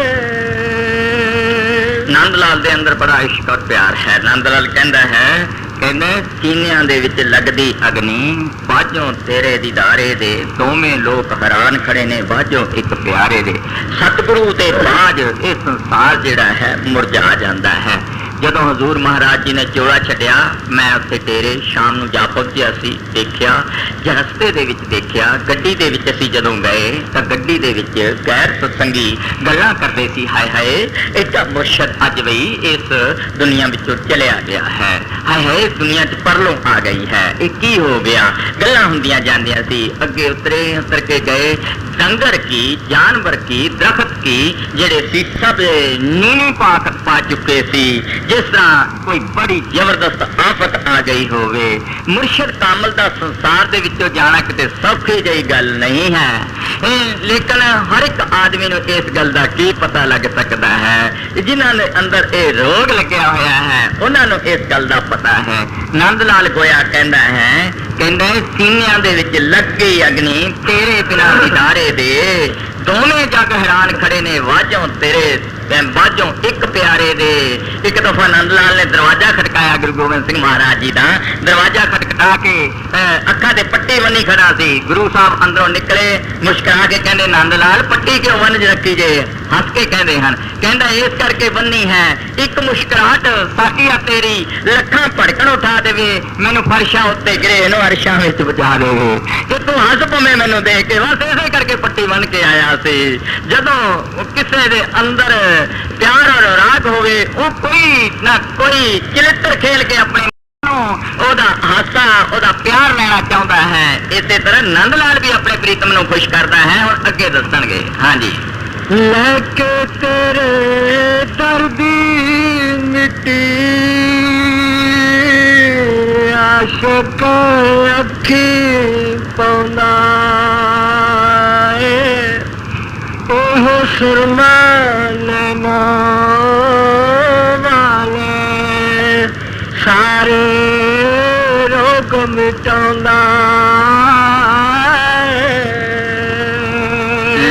ਨੰਦ ਲਾਲ ਦੇ ਅੰਦਰ ਬੜਾ ਇਸ਼ਕ ਔਰ ਪਿਆਰ ਹੈ। ਨੰਦ ਲਾਲ ਕਹਿੰਦਾ ਹੈ, ਕਹਿੰਦੇ ਸੀਨਿਆਂ ਦੇ ਵਿੱਚ ਲੱਗਦੀ ਅਗਨੀ, ਬਾਝੋਂ ਤੇਰੇ ਦੀਦਾਰੇ ਦੇ, ਦੋਵੇਂ ਲੋਕ ਹੈਰਾਨ ਖੜੇ ਨੇ, ਬਾਝੋਂ ਇੱਕ ਪਿਆਰੇ ਦੇ। ਸਤਿਗੁਰੂ ਤੇ ਬਾਝ ਇਹ ਸੰਸਾਰ ਜਿਹੜਾ ਹੈ ਮੁਰਝਾ ਜਾਂਦਾ ਹੈ। ਜਦੋਂ ਹਜ਼ੂਰ ਮਹਾਰਾਜ ਜੀ ਨੇ ਚੋਲਾ ਛੱਡਿਆ, ਮੈਂ ਉੱਥੇ ਡੇਰੇ ਸ਼ਾਮ ਨੂੰ ਜਾ ਪਹੁੰਚਿਆ ਸੀ। ਦੇਖਿਆ ਜਾਂ ਰਸਤੇ ਦੇ ਵਿੱਚ ਦੇਖਿਆ, ਗੱਡੀ ਦੇ ਵਿੱਚ ਅਸੀਂ ਜਦੋਂ ਗਏ ਤਾਂ ਗੱਡੀ ਦੇ ਵਿੱਚ ਗੈਰ ਸਤਸੰਗੀ ਗੱਲਾਂ ਕਰਦੇ ਸੀ, ਹਾਏ ਹਾਏ ਐਡਾ ਮੁਰਸ਼ਦ ਅੱਜ ਵੀ ਇਸ ਦੁਨੀਆ ਵਿੱਚੋਂ ਚਲਿਆ ਗਿਆ ਹੈ, ਹਾਏ ਹਾਏ ਦੁਨੀਆ 'ਚ ਪਰਲੋਂ ਆ ਗਈ ਹੈ, ਇਹ ਕੀ ਹੋ ਗਿਆ। ਗੱਲਾਂ ਹੁੰਦੀਆਂ ਜਾਂਦੀਆਂ ਸੀ। ਅੱਗੇ ਉਤਰ ਕੇ ਗਏ, ਡੰਗਰ ਕੀ, ਜਾਨਵਰ ਕੀ, ਦਰਖਤ ਕੀ ਜਿਹੜੇ ਸੀ ਸਭ ਨੀਵੀਂ ਪਾ ਚੁੱਕੇ ਸੀ, ਜਿਸ ਤਰ੍ਹਾਂ ਕੋਈ ਬੜੀ ਜ਼ਬਰਦਸਤ ਆਫਤ ਆ ਗਈ ਹੋਵੇ। ਮੁਰਸ਼ਿਦ ਕਾਮਲ ਦਾ ਸੰਸਾਰ ਦੇ ਵਿੱਚੋਂ ਜਾਣਾ ਕਿਤੇ ਸੌਖੀ ਜਿਹੀ ਗੱਲ ਨਹੀਂ ਹੈ। ਲੇਕਿਨ ਹਰ ਇੱਕ ਆਦਮੀ ਨੂੰ ਇਸ ਗੱਲ ਦਾ ਕੀ ਪਤਾ ਲੱਗ ਸਕਦਾ ਹੈ, ਜਿਨ੍ਹਾਂ ਦੇ ਅੰਦਰ ਇਹ ਰੋਗ ਲੱਗਿਆ ਹੋਇਆ ਹੈ ਉਹਨਾਂ ਨੂੰ ਇਸ ਗੱਲ ਦਾ ਪਤਾ ਹੈ। ਨੰਦ ਲਾਲ ਗੋਇਆ ਕਹਿੰਦਾ ਹੈ, ਕਹਿੰਦੇ ਸੀਨਿਆਂ ਦੇ ਵਿੱਚ ਲੱਗ ਗਈ ਅਗਨੀ, ਤੇਰੇ ਬਿਨਾਂ ਦੀਦਾਰੇ ਦੇ, ਦੋਵੇਂ ਜਗ ਹੈਰਾਨ ਖੜੇ ਨੇ, ਵਾਜੋਂ ਤੇਰੇ ਬਾਝੋਂ ਇੱਕ ਪਿਆਰੇ ਦੇ। ਇੱਕ ਦਫਾ ਨੰਦ ਲਾਲ ਨੇ ਦਰਵਾਜ਼ਾ ਖਟਕਾਇਆ ਗੁਰੂ ਗੋਬਿੰਦ ਸਿੰਘ ਮਹਾਰਾਜ ਜੀ ਦਾ। ਦਰਵਾਜ਼ਾ ਖਟਖਟਾ ਕੇ ਅੱਖਾਂ ਤੇ ਪੱਟੀ ਬੰਨੀ ਖੜਾ ਸੀ। ਗੁਰੂ ਸਾਹਿਬ ਅੰਦਰੋਂ ਨਿਕਲੇ, ਮੁਸਕਰਾ ਕੇ ਕਹਿੰਦੇ ਨੰਦ ਲਾਲ ਪੱਟੀ ਕਿਉਂ ਬੰਨ ਰੱਖੀ ਜੇ? ਹੱਸ ਕੇ ਕਹਿੰਦੇ ਹਨ, ਕਹਿੰਦਾ ਇਸ ਕਰਕੇ ਬੰਨੀ ਹੈ, ਇੱਕ ਮੁਸਕਰਾਹਟ ਸਾਕੀਆ ਤੇਰੀ ਲੱਖਾਂ ਭੜਕਣ ਉਠਾ ਦੇਵੇ, ਮੈਨੂੰ ਫਰਸ਼ਾਂ ਉੱਤੇ ਗਿਰੇ ਇਹਨੂੰ ਅਰਸ਼ਾਂ ਵਿੱਚ ਬਚਾ ਦੇਵੇ। ਕਿ ਤੂੰ ਹੱਸ ਪਵੇਂ ਮੈਨੂੰ ਦੇਖ ਕੇ, ਬਸ ਇਸੇ ਕਰਕੇ ਪੱਟੀ ਬੰਨ ਕੇ ਆਇਆ ਸੀ। ਜਦੋਂ ਕਿਸੇ ਦੇ ਅੰਦਰ ਪਿਆਰ ਔਰ ਰਾਗ ਹੋਵੇ, ਉਹ ਕੋਈ ਨਾ ਕੋਈ ਚਿੱਤਰ ਖੇਲ ਕੇ ਆਪਣੇ ਉਹਦਾ ਹਾਸਾ, ਉਹਦਾ ਪਿਆਰ ਲੈਣਾ ਚਾਹੁੰਦਾ ਹੈ। ਇਸੇ ਤਰ੍ਹਾਂ ਨੰਦ ਲਾਲ ਵੀ ਆਪਣੇ ਪ੍ਰੀਤਮ ਨੂੰ ਖੁਸ਼ ਕਰਦਾ ਹੈ। ਹੁਣ ਅੱਗੇ ਦੱਸਣਗੇ। ਹਾਂਜੀ। ਲੈ ਕੇ ਤੇਰੇ ਦਰ ਦੀ ਮਿੱਟੀ, ਆਸ਼ਕ ਅੱਖੀ ਪਾਉਂਦਾ ਏ, ਉਹ ਸੁਰਮਾ ਲੈਣਾ ਵਾਲੇ ਸਾਰੇ ਰੋਗ ਮਿਟਾਉਂਦਾ।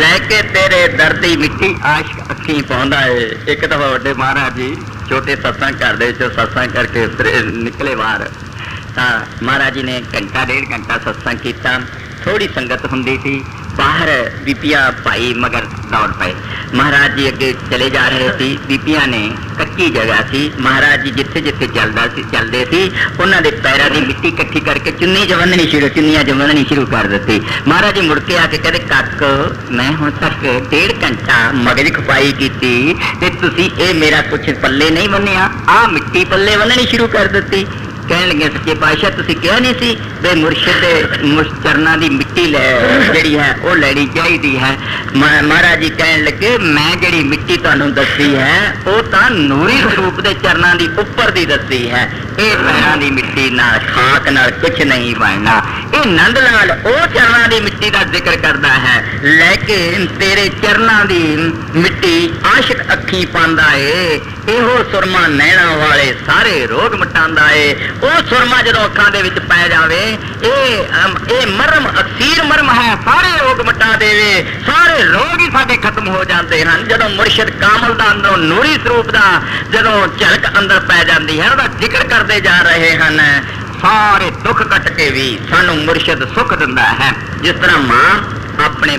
ਲੈ ਕੇ ਤੇਰੇ ਦਰਦੀ ਮਿੱਟੀ ਆਸ਼ਕ ਅੱਖੀ ਪਾਉਂਦਾ ਏ। ਇੱਕ ਦਫਾ ਵੱਡੇ ਮਹਾਰਾਜ ਜੀ ਛੋਟੇ ਸਤਸੰਗ ਘਰ ਦੇ ਵਿੱਚੋਂ ਸਤਸੰਗ ਕਰਕੇ ਨਿਕਲੇ ਬਾਹਰ, ਤਾਂ ਮਹਾਰਾਜ ਜੀ ਨੇ ਘੰਟਾ 1.5 ਘੰਟਾ ਸਤਸੰਗ ਕੀਤਾ। ਥੋੜੀ ਸੰਗਤ ਹੁੰਦੀ ਸੀ। ਬਾਹਰ ਬੀਬੀਆਂ ਭਾਈ ਮਗਰ ਦੌੜ ਪਏ। महाराज जी अगे चले जा रहे थे। बीबियां ने कच्ची जगह सी, महाराज जी जिथे जिथे चलते सी उन्होंने पैरों की मिट्टी इकट्ठी करके चुन्नियां जमनी शुरू कर दी। महाराज जी मुड़ के आके कहते कक मैं हुण तक 1.5 घंटा मगज खपाई की तुसी ये मेरा कुछ पल्ले नहीं बनिया, आ मिट्टी पल्ले बननी शुरू कर दी। कह लगे सच्चे पातशाह तुसी कहा नहीं सी बे मुर्शिद चरना की मिट्टी जी है वो लैनी चाहिए है। महाराज जी कह लगे मैं जी मिट्टी तुहानू दसी है वो तो नूरी स्वरूप के चरना की उपर की दसी है, ये पैरों की मिट्टी नाल खाक नाल कुछ नहीं बनना। ये नंद लाल वो चरना की मिट्टी का जिक्र करता है, लेकिन तेरे चरना की मिट्टी आशिक अखी पांदा है, इहो सुरमा नैना वाले सारे रोग मिटांदा है। वो सुरमा जो अखां दे विच पै जावे ये मरम असीर मरम है, सारे रोग मिटा देवे, सारे रोग ही साडे खत्म हो जाते हैं। जदों मुर्शिद कामल दा अंदरों नूरी स्वरूप दा जदों झलक अंदर पै जाती है, उसका जिक्र करते जा रहे हैं। सारे दुख कट के भी सानू मुर्शिद सुख दिंदा है। जिस तरह मां अपने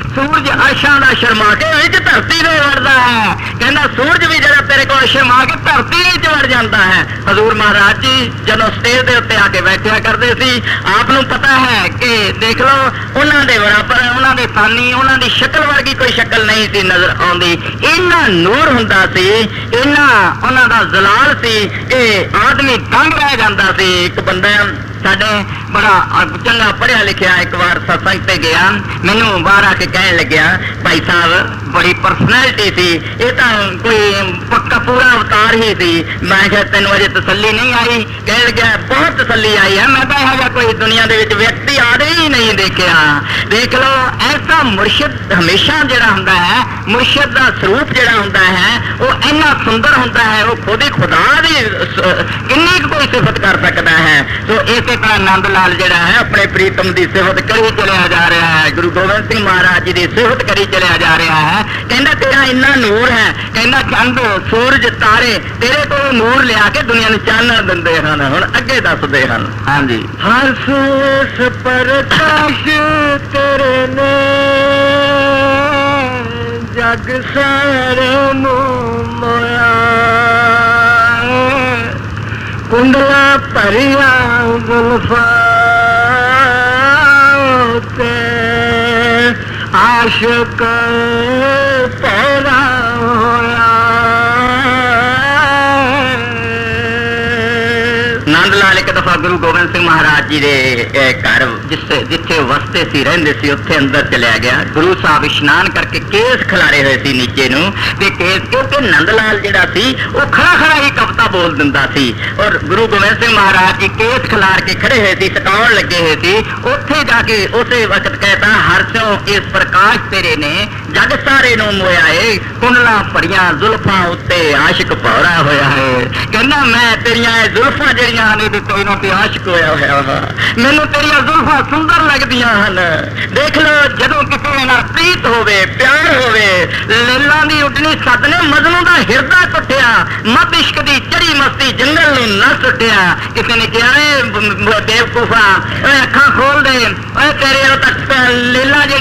सूरज अर्शां दा शर्मा के विच धरती दे वड़दा है, कहंदा सूरज भी जरा तेरे को शर्मा के धरती विच वड़ जाता है। हजूर महाराज जी जदों स्टेज दे उत्ते आके बैठा करते सी, आप नूं पता है कि देख लो उन्हां दे बराबर उन्हां दे सानी उन्हां दी शक्ल वर्गी कोई शक्ल नहीं सी नजर आउंदी। इन्ना नूर हुंदा सी, इन्ना उन्हां दा जलाल सी कि आदमी दंग रह जांदा सी। एक बंदा साडे बड़ा चंगा पढ़िया लिखिया एक बार सत्संग पे गया, मैनू बाहर आके कह लग्या भाई साहब बड़ी पर्सनैलिटी सी, ये तो कोई पक्का पूरा अवतार ही सी। मैं क्या तेन अजे तसली नहीं आई? कह लग्या बहुत तसली आई है, मैं तो यह कोई दुनिया के व्यक्ति आदि ही नहीं देखा। देख लो ऐसा मुर्शिद हमेशा जड़ा होंदा है, मुर्शिद का स्वरूप जड़ा होंदा है वो इन्ना सुंदर होंदा है, वो खुद ही खुदा दी किन्नी कोई सिफत कर सकता है। तो इस तरह नंद लाल जड़ा है अपने प्रीतम की सिफत करी चलिया जा रहा है, गुरु गोबिंद सिंह महाराज जी की सिफत करी चलिया जा रहा है। कहना तेरा इन्ना नूर है, कहना चंद सूरज तारे तेरे को नूर लिया के दुनिया में चानन दिंदे हन। हुण अगे दसदे हन। हाँ जी, हर सूस प्रकाश तेरे ने जग सारे मोया, कुंडला भरिया जुल्फा ते आशिक पैदा होया। नंद लाल एक दफा गुरु गोबिंद सिंह महाराज जी के घर जिथे वसते सी रहिंदे सी उत्थे अंदर चलिया गया। गुरु साहब इशनान करके केस खिलारे हुए सी नीचे नूं ते केस क्योंकि नंद लाल जिहड़ा सी वो खड़ा खड़ा ही कविता बोल दिंदा सी और गुरु गोबिंद सिंह महाराज जी केस खिलार के खड़े हुए सी, सताउण लगे हुए सी। उत्थे जाके उसे वक्त कहता हरसों इस प्रकाश तेरे ने जग सारे नूं मोया है, कुंडला भरिया जुल्फां उत्ते आशिक भौरा होया है। कहना मैं तेरियां जुल्फां जड़ियां ने ते आशिक होया होया, मैनू तेरियां जुल्फां सुंदर लगदियां हन। देख लो जदों किसी नाल प्रीत होवे प्यार होवे, लैला दी उडनी सद ने मजनू दा हिरदा टुटिया, मत इश्क दी चढ़ी मस्ती जंगल नूं न सुटिया। किसी ने कहा बेवकूफा अखां खोल दे, तेरे तक लीला जी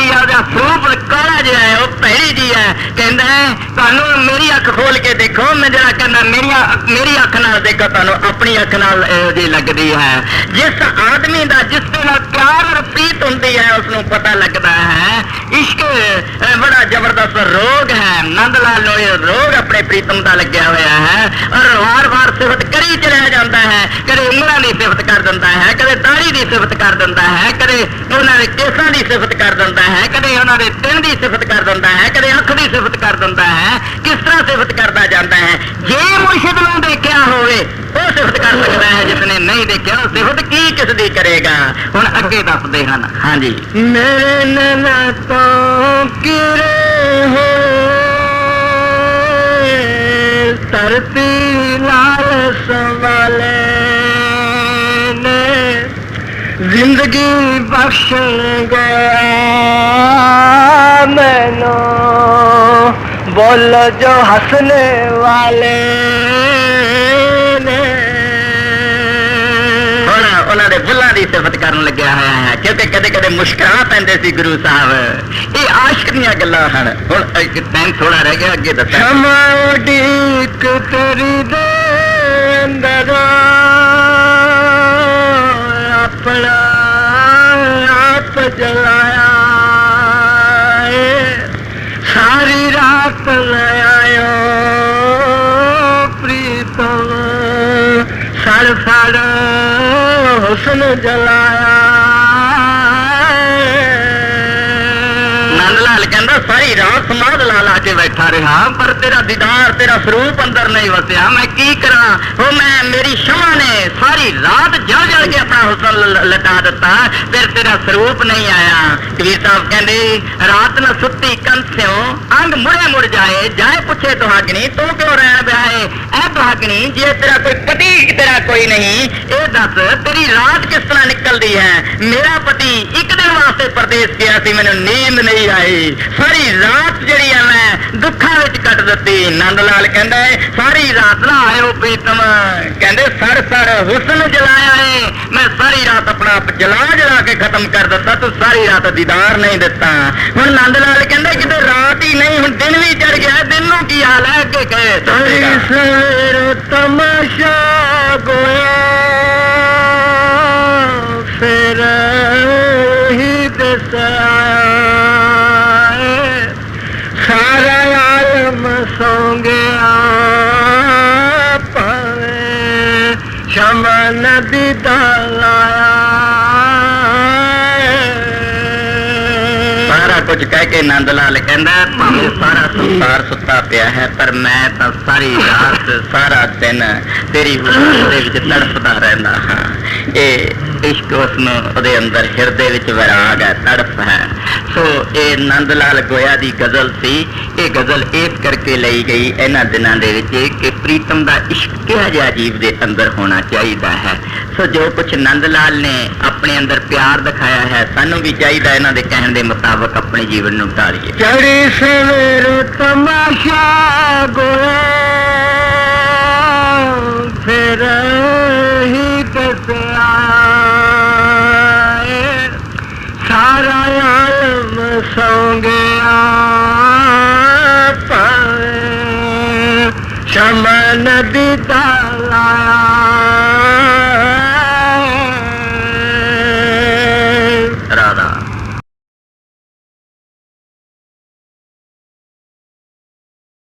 स्वरूप काला जिहा है वो भैड़ी जी है। कहता है तुहानू मेरी अख खोल के देखो, मैं जरा कहना मेरी अख नाल देखो, तुहानू अपनी अख नाल जी लगती है। जिस आदमी का जिसके नाल प्यार और प्रीत होंदी है उसनू पता लगता है इश्क बड़ा जबरदस्त रोग है। नंद लाल नूं ये रोग अपने प्रीतम का लग्या होया है और वार वार सिफत करी चलिया जाता है। कदे उंगलां की सिफत कर दिंदा है, कदे दाढ़ी की सिफत कर दिंदा है, कदे उन्हां दे केसां की सिफत कर दिंदा है, कदे उन्हां दे तिन की सिफत कर दिंदा है, कदे अख की सिफत कर दिंदा है। किस तरह सिफत करता जाता है? जे मुर्शिद नूं देखिया होवे वो सिफत कर सकता है, जिसने नहीं देखिया वो सिफत की किस दी करेगा। हुण अगे दसदे हन। हाँ जी, मेरे नैना तो किरे हो धरती लाल संभाले ने, जिंदगी बख्श गया मैनू बोलो जो हंसने वाले ने। ਉਹਨਾਂ ਦੇ ਫੁੱਲਾਂ ਦੀ ਸਿਫਤ ਕਰਨ ਲੱਗਿਆ ਹੋਇਆ ਹੈ, ਕਿਉਂਕਿ ਕਦੇ ਕਦੇ ਮੁਸ਼ਕਲਾਂ ਪੈਂਦੇ ਸੀ ਗੁਰੂ ਸਾਹਿਬ। ਇਹ ਆਸ਼ਕ ਦੀਆਂ ਗੱਲਾਂ ਹਨ। ਹੁਣ ਟਾਈਮ ਥੋੜਾ ਰਹਿ ਗਿਆ, ਅੱਗੇ ਦੱਸਾਂ। क्षमा उड़ीक तेरी दे अंदर अपना आप जलाया, सारी रात लाया प्रीतम सड़ सड़ हुस्न जलाया। नंद लाल कहता सारी रात समाध ला ला के बैठा रहा, पर तेरा दीदार तेरा स्वरूप अंदर नहीं वसिया। मैं की करा, वो मैं मेरी क्षमा ने सारी रात जल जल के अपना हुस्न लटा दिता, फिर तेरा स्वरूप नहीं आया। कबीर साहब कहते रात न सुती कंस्यों अंग मुड़े मुड़ जाए, जाए पूछे दुहागनी तू क्यों रहन ब्याहे। ऐ दुहागनी जे तेरा कोई पति तेरा कोई नहीं, ये दस तेरी रात किस तरह निकलती है। मेरा पति एक दिन वास्ते परदेस गया सी, मैंने नींद नहीं आई, सारी रात जड़ी है मैं दुखा विच कट दी। नंद लाल कहता है सारी रात ना आयो प्रीतम, कहते सड़ सड़ हुस्न जलाया है, मैं सारी रात अपना आप जला जला के खत्म कर दिता, तू सारी रात दीदार नहीं दिता। हुण नंद लाल कहता किते रात ही नहीं, हुण दिन भी चढ़ गया, दिन नूं की हाल है अगे कहे। सवेर तमाशा गोया फिर ही दसाया, सारा आलम सौ गया पावे क्षमा नदी लाया। सारा कुछ कह के नंद लाल कहता भावे सारा संसार सुता पिया है, पर मैं तो सारी रात सारा दिन तेरी हुस्न दे विच तड़पदा रहंदा हां। ये इश्क उसनूं ਉਹਦੇ अंदर हिरदे विच वैराग है, तड़प है। सो ये नंद लाल गोया दी गजल सी। ये गजल इस करके लाई गई इन्हां दिनां दे विच कि प्रीतम दा इश्क किहा जिहा जीव दे अंदर होना चाहिदा है। सो जो कुछ नंद लाल ने अपने अंदर प्यार दिखाया है, सानू भी चाहिदा इन्हां दे कहण दे मुताबिक अपने जीवन नूं ढालीए। चढ़ी सवेर तमाशा गोया फिर ही दसाया, सारा आलम सौ गया पावे क्षमा नदी लाया।